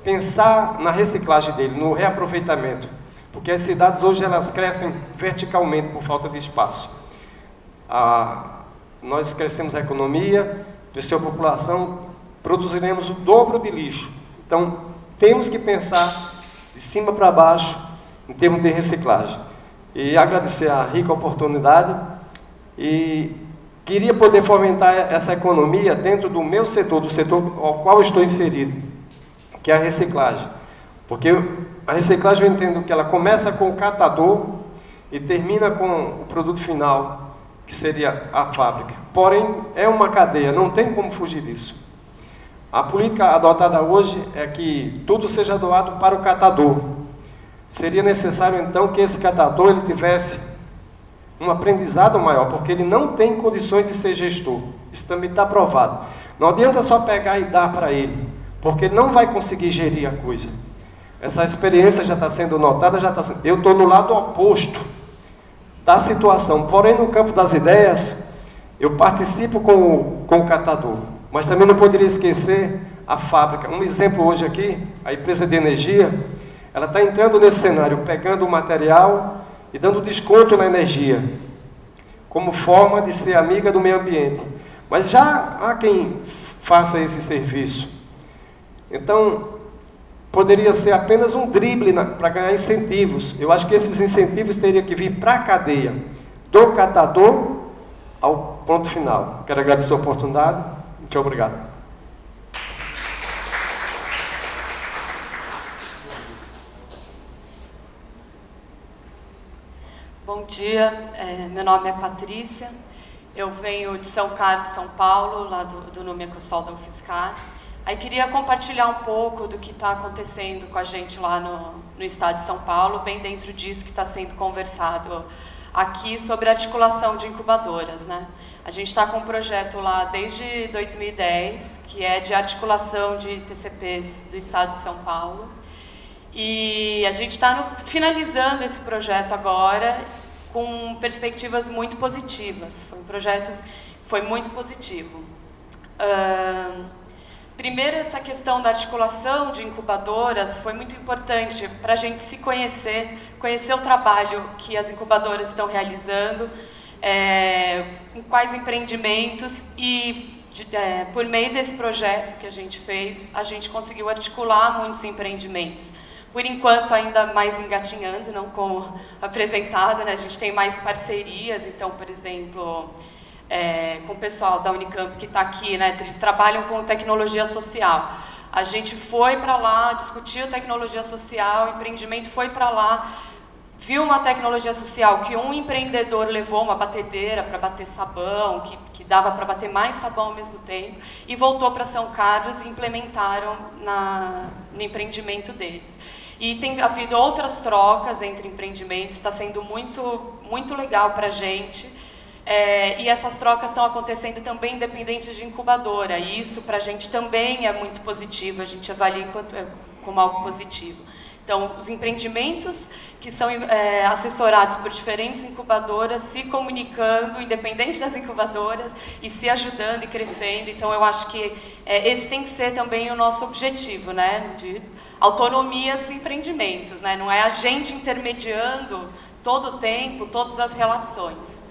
pensar na reciclagem dele, no reaproveitamento. Porque as cidades hoje elas crescem verticalmente por falta de espaço. Nós crescemos a economia, cresceu a população, produziremos o dobro de lixo. Então, temos que pensar de cima para baixo em termos de reciclagem. E agradecer a rica oportunidade e queria poder fomentar essa economia dentro do meu setor, do setor ao qual estou inserido, que é a reciclagem. Porque a reciclagem eu entendo que ela começa com o catador e termina com o produto final, que seria a fábrica. Porém, é uma cadeia, não tem como fugir disso. A política adotada hoje é que tudo seja doado para o catador. Seria necessário, então, que esse catador ele tivesse um aprendizado maior, porque ele não tem condições de ser gestor. Isso também está provado. Não adianta só pegar e dar para ele, porque ele não vai conseguir gerir a coisa. Essa experiência já está sendo notada, eu estou no lado oposto da situação. Porém, no campo das ideias, eu participo com o catador. Mas também não poderia esquecer a fábrica. Um exemplo hoje aqui, a empresa de energia, ela está entrando nesse cenário, pegando o material e dando desconto na energia, como forma de ser amiga do meio ambiente. Mas já há quem faça esse serviço. Então, poderia ser apenas um drible para ganhar incentivos. Eu acho que esses incentivos teriam que vir para a cadeia, do catador ao ponto final. Quero agradecer a oportunidade. Muito obrigado. Bom dia, meu nome é Patrícia, eu venho de São Carlos, São Paulo, lá do Númia Ecossol da UFSCar. Aí queria compartilhar um pouco do que está acontecendo com a gente lá no estado de São Paulo, bem dentro disso que está sendo conversado aqui sobre a articulação de incubadoras, né? A gente está com um projeto lá desde 2010, que é de articulação de TCPs do estado de São Paulo. E a gente está finalizando esse projeto agora com perspectivas muito positivas. Foi um projeto que foi muito positivo. Primeiro, essa questão da articulação de incubadoras foi muito importante para a gente se conhecer o trabalho que as incubadoras estão realizando, em quais empreendimentos e por meio desse projeto que a gente fez, a gente conseguiu articular muitos empreendimentos. Por enquanto, ainda mais engatinhando, não como apresentado, né? A gente tem mais parcerias, então, por exemplo, com o pessoal da Unicamp que está aqui, né? Eles trabalham com tecnologia social. A gente foi para lá, discutiu tecnologia social, o empreendimento foi para lá, viu uma tecnologia social que um empreendedor levou uma batedeira para bater sabão, que dava para bater mais sabão ao mesmo tempo, e voltou para São Carlos e implementaram no empreendimento deles. E tem havido outras trocas entre empreendimentos, está sendo muito, muito legal para a gente. E essas trocas estão acontecendo também independentes de incubadora, e isso para a gente também é muito positivo, a gente avalia como algo positivo. Então, os empreendimentos que são assessorados por diferentes incubadoras, se comunicando, independente das incubadoras, e se ajudando e crescendo. Então, eu acho que esse tem que ser também o nosso objetivo, né? De autonomia dos empreendimentos, né? Não é a gente intermediando todo o tempo, todas as relações.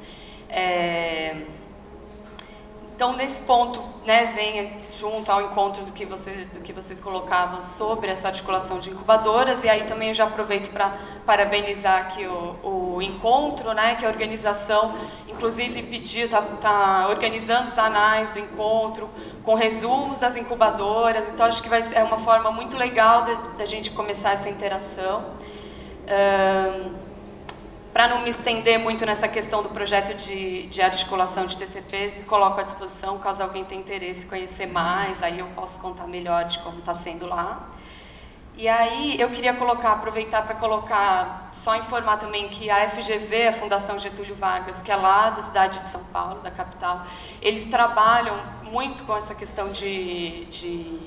Então, nesse ponto, né, vem junto ao encontro do que vocês colocavam sobre essa articulação de incubadoras, e aí também eu já aproveito para parabenizar aqui o encontro, né, que a organização, inclusive, pediu, está organizando os anais do encontro, com resumos das incubadoras, então acho que é uma forma muito legal da gente começar essa interação. Para não me estender muito nessa questão do projeto de articulação de TCPs, me coloco à disposição caso alguém tenha interesse em conhecer mais, aí eu posso contar melhor de como está sendo lá. E aí eu queria aproveitar para só informar também que a FGV, a Fundação Getúlio Vargas, que é lá da cidade de São Paulo, da capital, eles trabalham muito com essa questão de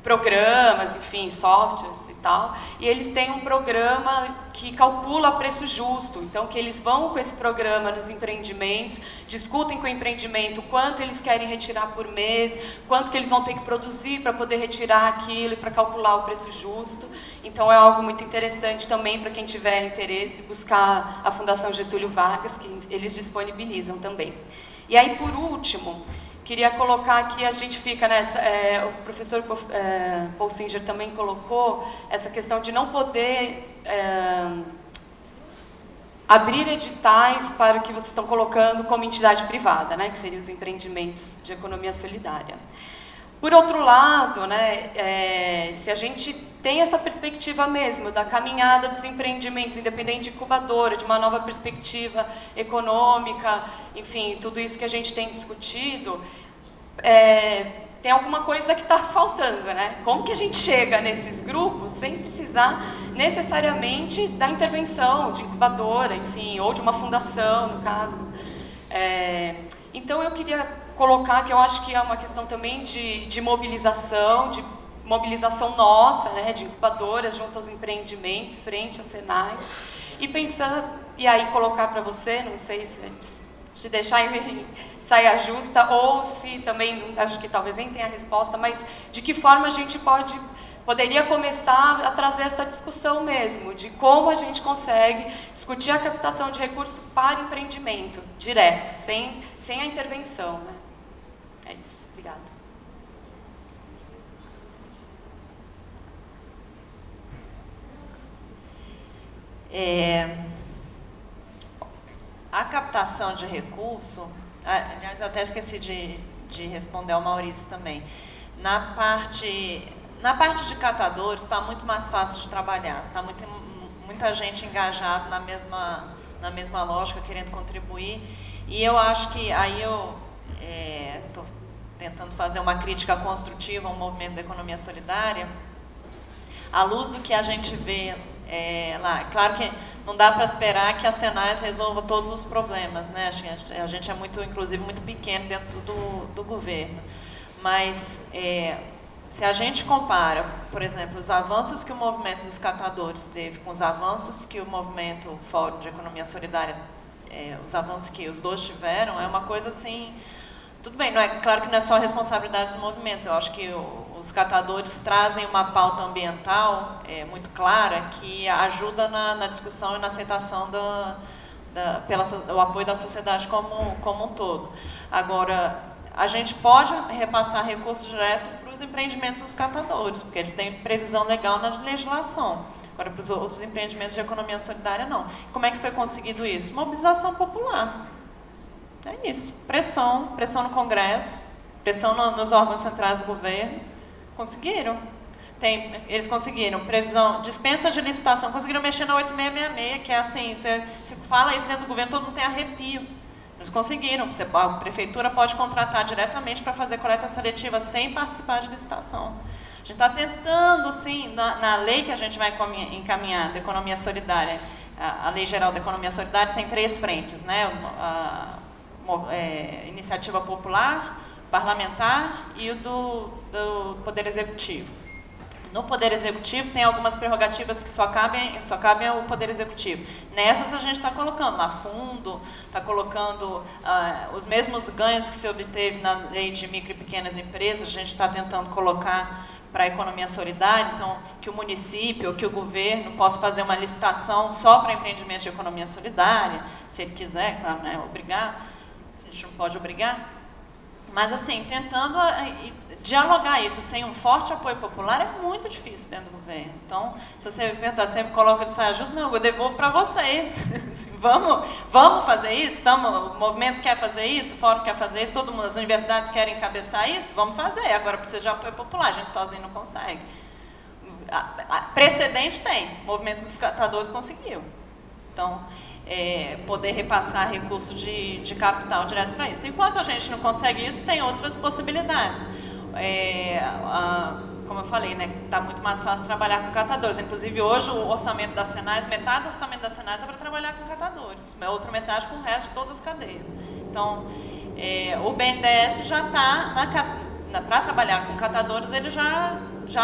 programas, enfim, softwares e tal, e eles têm um programa que calcula preço justo, então que eles vão com esse programa nos empreendimentos, discutem com o empreendimento quanto eles querem retirar por mês, quanto que eles vão ter que produzir para poder retirar aquilo e para calcular o preço justo. Então é algo muito interessante também para quem tiver interesse buscar a Fundação Getúlio Vargas, que eles disponibilizam também. E aí, por último, queria colocar que a gente fica nessa, o professor Paul Singer também colocou essa questão de não poder abrir editais para o que vocês estão colocando como entidade privada, né, que seriam os empreendimentos de economia solidária. Por outro lado, né, se a gente tem essa perspectiva mesmo da caminhada dos empreendimentos, independente de incubadora, de uma nova perspectiva econômica, enfim, tudo isso que a gente tem discutido, tem alguma coisa que está faltando, né? Como que a gente chega nesses grupos sem precisar necessariamente da intervenção de incubadora, enfim, ou de uma fundação, no caso. Então eu queria colocar que eu acho que é uma questão também de mobilização nossa, né, de incubadoras junto aos empreendimentos, frente às Senais, e pensar, e aí colocar para você, não sei se deixar em saia justa, ou se também, acho que talvez nem tenha a resposta, mas de que forma a gente poderia começar a trazer essa discussão mesmo, de como a gente consegue discutir a captação de recursos para empreendimento, direto, sem a intervenção, né? É isso, obrigada. A captação de recurso, aliás, eu até esqueci de responder ao Maurício também. Na parte de catadores está muito mais fácil de trabalhar, está muita gente engajada na mesma lógica, querendo contribuir, e eu acho que aí eu estou tentando fazer uma crítica construtiva ao movimento da economia solidária, à luz do que a gente vê lá. É claro que não dá para esperar que a Senais resolva todos os problemas, né? A gente é inclusive muito pequeno dentro do governo. Mas se a gente compara, por exemplo, os avanços que o movimento dos catadores teve com os avanços que o movimento Fórum de Economia Solidária, os avanços que os dois tiveram, é uma coisa assim. Tudo bem, claro que não é só a responsabilidade dos movimentos, eu acho que os catadores trazem uma pauta ambiental muito clara que ajuda na discussão e na aceitação pelo apoio da sociedade como um todo. Agora, a gente pode repassar recursos direto para os empreendimentos dos catadores, porque eles têm previsão legal na legislação. Agora, para os outros empreendimentos de economia solidária, não. Como é que foi conseguido isso? Mobilização popular. É isso. Pressão no Congresso, pressão nos órgãos centrais do governo. Conseguiram. Eles conseguiram previsão, dispensa de licitação, conseguiram mexer na 8666, que é assim, você fala isso dentro do governo, todo mundo tem arrepio. Eles conseguiram. A prefeitura pode contratar diretamente para fazer coleta seletiva sem participar de licitação. A gente está tentando, assim, na lei que a gente vai encaminhar da economia solidária, a Lei Geral da Economia Solidária tem 3 frentes, né? Iniciativa popular, parlamentar e o do Poder Executivo. No Poder Executivo tem algumas prerrogativas que só cabem ao Poder Executivo. Nessas a gente está colocando lá fundo, está colocando os mesmos ganhos que se obteve na Lei de Micro e Pequenas Empresas, a gente está tentando colocar para a economia solidária, então que o município ou que o governo possa fazer uma licitação só para empreendimentos de economia solidária, se ele quiser, claro, né, obrigar. A gente não pode obrigar, mas assim, tentando dialogar isso sem um forte apoio popular é muito difícil dentro do governo. Então, se você perguntar, sempre coloca de saia justa, não, eu devolvo para vocês. vamos fazer isso? O movimento quer fazer isso, o fórum quer fazer isso, todo mundo, as universidades querem encabeçar isso? Vamos fazer, agora precisa de apoio popular, a gente sozinho não consegue. Precedente tem, o movimento dos catadores conseguiu. Então, poder repassar recurso de capital direto para isso. Enquanto a gente não consegue isso, tem outras possibilidades. Como eu falei, né, está muito mais fácil trabalhar com catadores. Inclusive, hoje, o orçamento da Senais, metade do orçamento da Senais é para trabalhar com catadores, a outra metade com o resto de todas as cadeias. Então, o BNDES já está, para trabalhar com catadores, ele já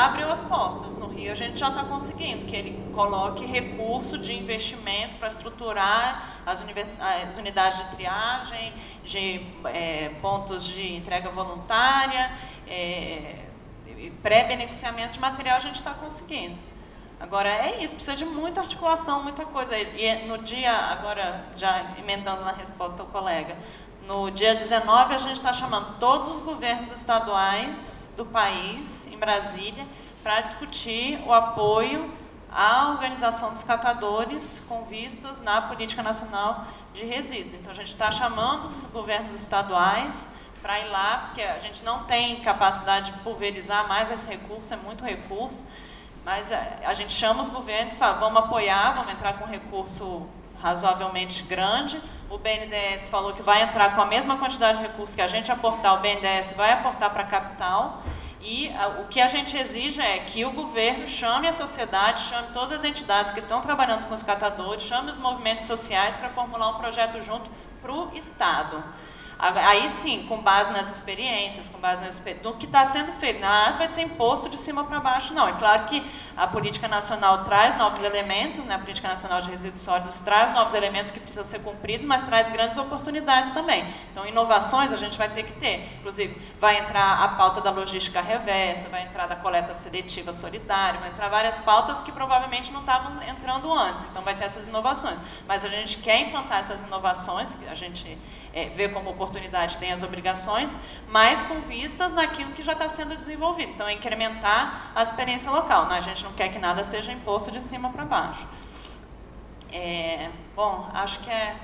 abriu as portas. No Rio, a gente já está conseguindo que ele coloque recurso de investimento para estruturar as unidades de triagem, de pontos de entrega voluntária, pré-beneficiamento de material, a gente está conseguindo. Agora, é isso, precisa de muita articulação, muita coisa. E no dia, agora, já emendando na resposta ao colega, no dia 19, a gente está chamando todos os governos estaduais do país, em Brasília, para discutir o apoio à organização dos catadores com vistas na Política Nacional de Resíduos. Então, a gente está chamando os governos estaduais para ir lá, porque a gente não tem capacidade de pulverizar mais esse recurso, é muito recurso, mas a gente chama os governos e fala, vamos apoiar, vamos entrar com um recurso razoavelmente grande. O BNDES falou que vai entrar com a mesma quantidade de recursos que a gente aportar, o BNDES vai aportar para a capital, e o que a gente exige é que o governo chame a sociedade, chame todas as entidades que estão trabalhando com os catadores, chame os movimentos sociais para formular um projeto junto para o Estado. Aí sim, com base nas experiências, com base no que está sendo feito. Nada vai ser imposto de cima para baixo, não. É claro que a política nacional traz novos elementos, né? A política nacional de resíduos sólidos traz novos elementos que precisam ser cumpridos, mas traz grandes oportunidades também. Então, inovações a gente vai ter que ter. Inclusive, vai entrar a pauta da logística reversa, vai entrar da coleta seletiva solidária, vai entrar várias pautas que provavelmente não estavam entrando antes. Então, vai ter essas inovações. Mas a gente quer implantar essas inovações, que a gente vê como oportunidade, tem as obrigações, mas com vistas naquilo que já está sendo desenvolvido. Então, é incrementar a experiência local, né? A gente não quer que nada seja imposto de cima para baixo. Bom, acho que é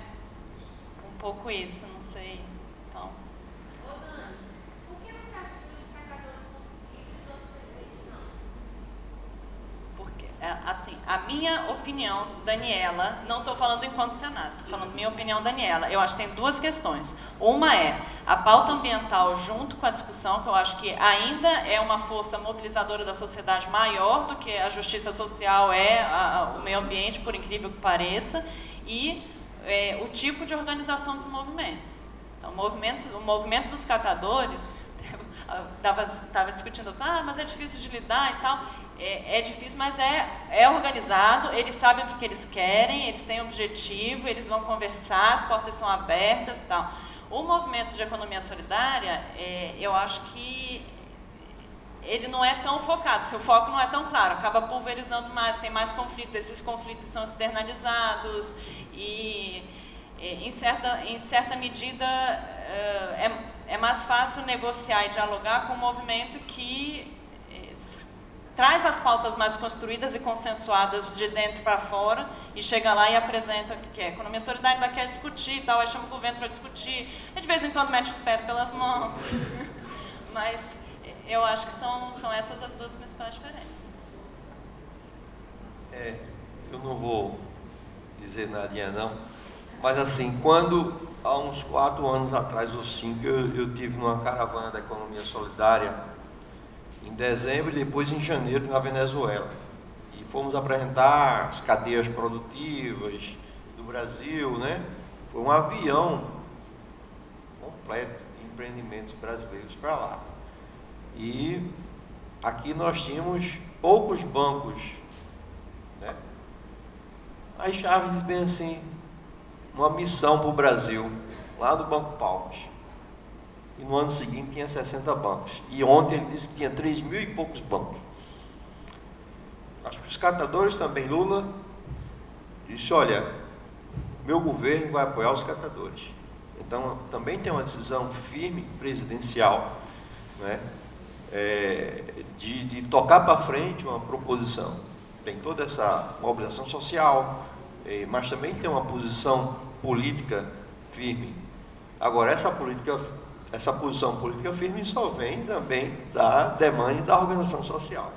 um pouco isso, não sei. Então. Ô, Dani, por que você acha que os catadores conseguiram e os outros serviços não? Porque, assim, a minha opinião, Daniela, não estou falando enquanto Senasa, estou falando minha opinião, Daniela. Eu acho que tem duas questões. Uma é a pauta ambiental junto com a discussão, que eu acho que ainda é uma força mobilizadora da sociedade maior do que a justiça social o meio ambiente, por incrível que pareça, e o tipo de organização dos movimentos. Então, o movimento dos catadores, estava discutindo, mas é difícil de lidar e tal. É difícil, mas é organizado, eles sabem o que eles querem, eles têm objetivo, eles vão conversar, as portas são abertas e tal. O movimento de economia solidária, eu acho que ele não é tão focado, seu foco não é tão claro, acaba pulverizando mais, tem mais conflitos, esses conflitos são externalizados e em certa medida é mais fácil negociar e dialogar com um movimento que traz as pautas mais construídas e consensuadas de dentro para fora e chega lá e apresenta o que quer. A economia solidária ainda quer discutir e tal, aí chama o governo para discutir, e de vez em quando mete os pés pelas mãos. Mas eu acho que são essas as duas principais diferenças. Eu não vou dizer nadinha não, mas assim, quando há uns 4 anos atrás ou 5, eu tive numa caravana da economia solidária em dezembro e depois em janeiro na Venezuela. E fomos apresentar as cadeias produtivas do Brasil, né? Foi um avião completo de empreendimentos brasileiros para lá. E aqui nós tínhamos poucos bancos, né? Aí Chaves diz bem assim, uma missão para o Brasil, lá do Banco Palmas. E no ano seguinte tinha 60 bancos. E ontem ele disse que tinha 3.000 e poucos bancos. Acho que os catadores também, Lula disse, olha, meu governo vai apoiar os catadores. Então também tem uma decisão firme presidencial, né, de tocar para frente uma proposição. Tem toda essa mobilização social, mas também tem uma posição política firme. Agora, essa posição política firme só vem também da demanda e da organização social.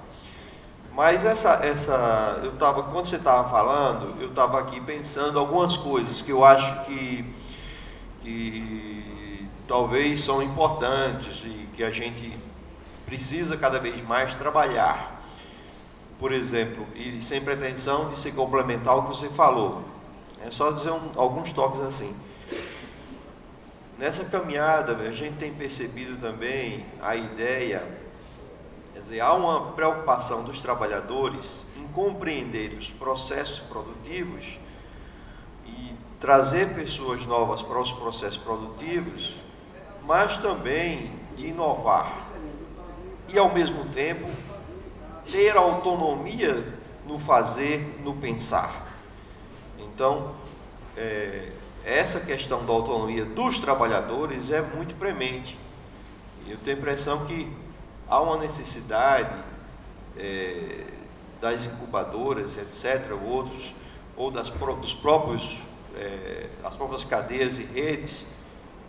Mas quando você estava falando, eu estava aqui pensando algumas coisas que eu acho que talvez são importantes e que a gente precisa cada vez mais trabalhar. Por exemplo, e sem pretensão de se complementar ao que você falou, é só dizer alguns toques assim. Nessa caminhada, a gente tem percebido também a ideia, quer dizer, há uma preocupação dos trabalhadores em compreender os processos produtivos e trazer pessoas novas para os processos produtivos, mas também de inovar e, ao mesmo tempo, ter autonomia no fazer, no pensar. Então, essa questão da autonomia dos trabalhadores é muito premente. Eu tenho a impressão que há uma necessidade das incubadoras, etc., as próprias cadeias e redes,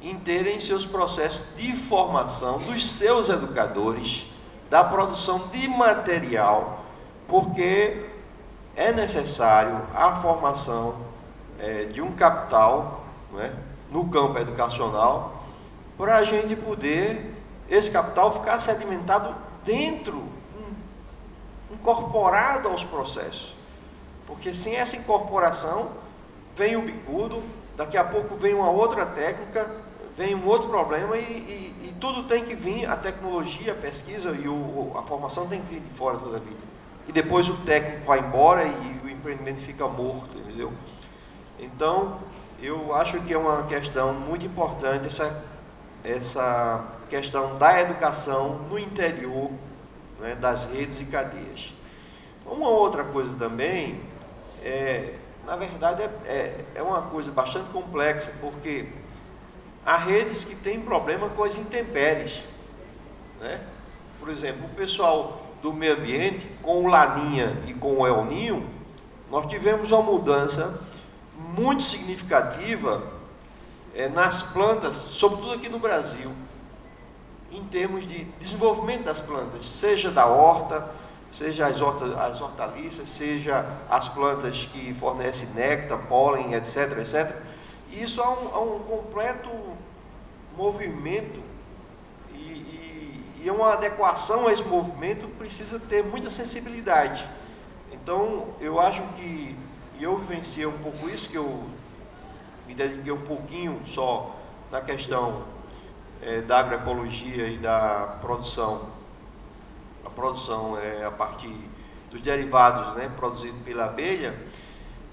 em terem seus processos de formação dos seus educadores, da produção de material, porque é necessário a formação de um capital, né, no campo educacional, para a gente poder, esse capital ficar sedimentado dentro, incorporado aos processos. Porque sem essa incorporação, vem o bicudo, daqui a pouco vem uma outra técnica, vem um outro problema e tudo tem que vir, a tecnologia, a pesquisa e a formação tem que vir de fora toda a vida. E depois o técnico vai embora e o empreendimento fica morto, entendeu? Então, eu acho que é uma questão muito importante essa questão da educação no interior, né, das redes e cadeias. Uma outra coisa também, na verdade, é uma coisa bastante complexa, porque há redes que têm problema com as intempéries, né? Por exemplo, o pessoal do meio ambiente, com o Laninha e com o El Ninho, nós tivemos uma mudança muito significativa nas plantas, sobretudo aqui no Brasil, em termos de desenvolvimento das plantas, seja da horta, seja as hortaliças, seja as plantas que fornecem néctar, pólen, etc., etc. E isso há um completo movimento e uma adequação a esse movimento precisa ter muita sensibilidade. Então, eu acho que eu vivenciei um pouco isso, que eu me dediquei um pouquinho só na questão da agroecologia e da produção. A produção a partir dos derivados, né, produzidos pela abelha.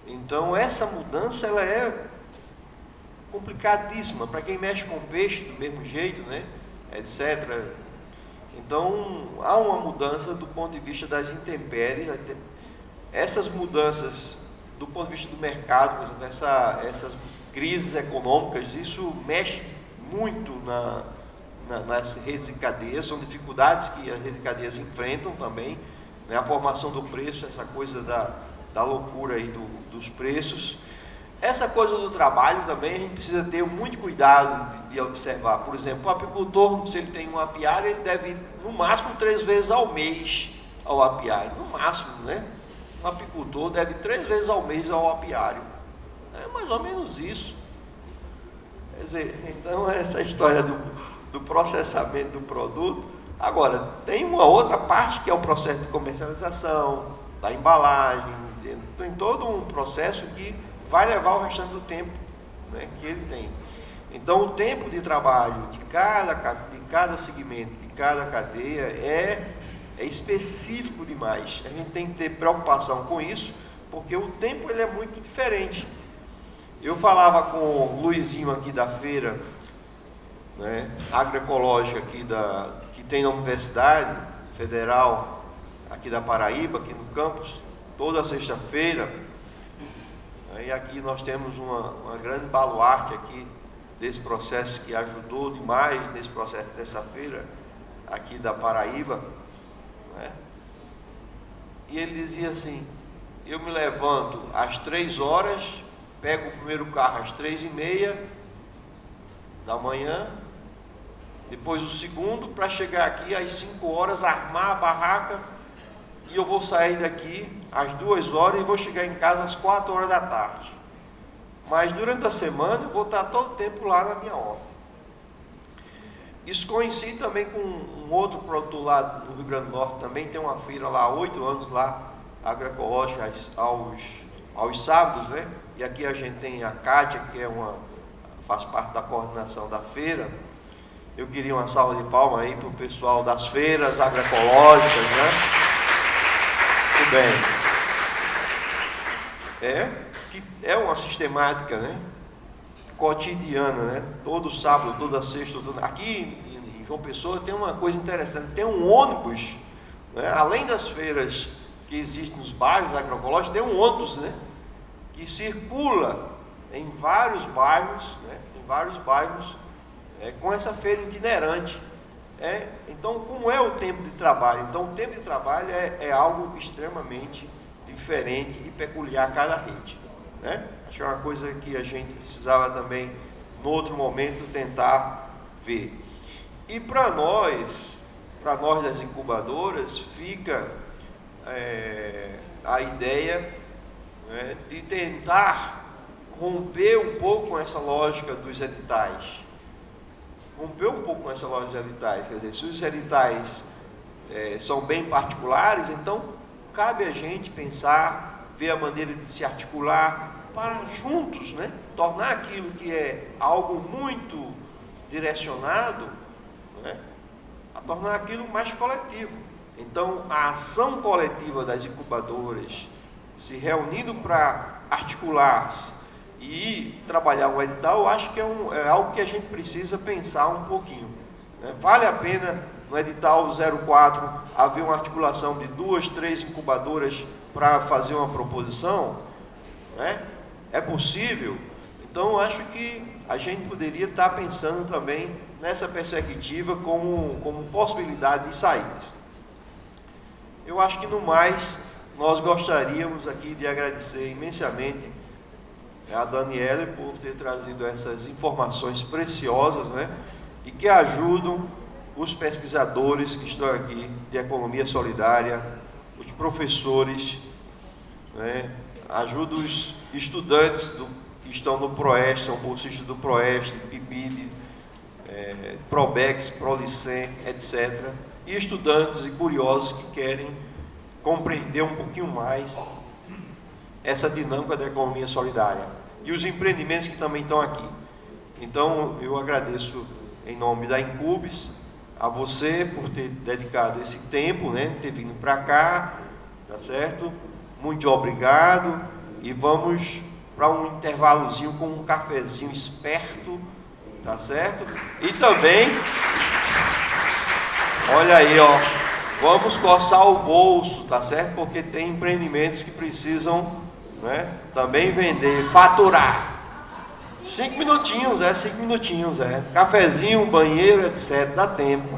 Então, essa mudança ela é complicadíssima para quem mexe com peixe do mesmo jeito, né, etc. Então, há uma mudança do ponto de vista das intempéries. Essas mudanças do ponto de vista do mercado, por exemplo, essas crises econômicas, isso mexe muito nas redes e cadeias, são dificuldades que as redes e cadeias enfrentam também, né? A formação do preço, essa coisa da loucura aí dos preços. Essa coisa do trabalho também, a gente precisa ter muito cuidado de observar. Por exemplo, o apicultor, se ele tem um apiário, ele deve ir no máximo 3 vezes ao mês ao apiário, no máximo, né? Um apicultor deve ir 3 vezes ao mês ao apiário. É mais ou menos isso. Quer dizer, então essa história do processamento do produto. Agora, tem uma outra parte que é o processo de comercialização, da embalagem, tem todo um processo que vai levar o restante do tempo, né, que ele tem. Então, o tempo de trabalho de cada segmento, de cada cadeia é específico demais. A gente tem que ter preocupação com isso, porque o tempo ele é muito diferente. Eu falava com o Luizinho aqui da feira, né, agroecológica aqui que tem na Universidade Federal aqui da Paraíba, aqui no campus, toda sexta-feira. E aqui nós temos uma grande baluarte aqui desse processo que ajudou demais nesse processo dessa feira aqui da Paraíba, né? E ele dizia assim: eu me levanto às 3 horas, pego o primeiro carro às 3h30 da manhã, depois o segundo, para chegar aqui às 5 horas, armar a barraca e eu vou sair daqui às 2 horas e vou chegar em casa às 4 horas da tarde. Mas durante a semana eu vou estar todo o tempo lá na minha horta. Isso coincide também com um outro produtor lá no Rio Grande do Norte, também tem uma feira lá há 8 anos lá, agroecológica, aos sábados, né? E aqui a gente tem a Kátia, que faz parte da coordenação da feira. Eu queria uma salva de palmas aí para o pessoal das feiras agroecológicas, né? Muito bem. É uma sistemática, né? Cotidiana, né? Todo sábado, toda sexta, aqui em João Pessoa tem uma coisa interessante, tem um ônibus, né? Além das feiras que existem nos bairros agroecológicos, tem um ônibus, né? Que circula em vários bairros, né? Com essa feira itinerante. Então, como é o tempo de trabalho? Então, o tempo de trabalho é algo extremamente diferente e peculiar a cada rede, né? Acho que é uma coisa que a gente precisava também, no outro momento, tentar ver. E para nós das incubadoras, fica a ideia, né, de tentar romper um pouco com essa lógica dos editais. Quer dizer, se os editais são bem particulares, então cabe a gente pensar, ver a maneira de se articular para juntos, né, tornar aquilo que é algo muito direcionado, né, a tornar aquilo mais coletivo. Então, a ação coletiva das incubadoras, se reunindo para articular-se e trabalhar o edital, eu acho que é algo que a gente precisa pensar um pouquinho, né? Vale a pena no edital 04 haver uma articulação de 2, 3 incubadoras para fazer uma proposição, né? É possível? Então, eu acho que a gente poderia estar pensando também nessa perspectiva como possibilidade de saídas. Eu acho que, no mais, nós gostaríamos aqui de agradecer imensamente a Daniela por ter trazido essas informações preciosas, né, e que ajudam os pesquisadores que estão aqui de economia solidária, os professores, né, ajudam os estudantes que estão no PROEST, são bolsistas do PROEST, PIBID, PROBEX, PROLICEM, etc. E estudantes e curiosos que querem compreender um pouquinho mais essa dinâmica da economia solidária. E os empreendimentos que também estão aqui. Então, eu agradeço em nome da Incubes a você por ter dedicado esse tempo, né, ter vindo para cá, tá certo? Muito obrigado. E vamos para um intervalozinho com um cafezinho esperto, tá certo? E também, olha aí, ó, vamos coçar o bolso, tá certo? Porque tem empreendimentos que precisam, né, também vender, faturar. 5 minutinhos, 5 minutinhos, cafezinho, banheiro, etc. Dá tempo.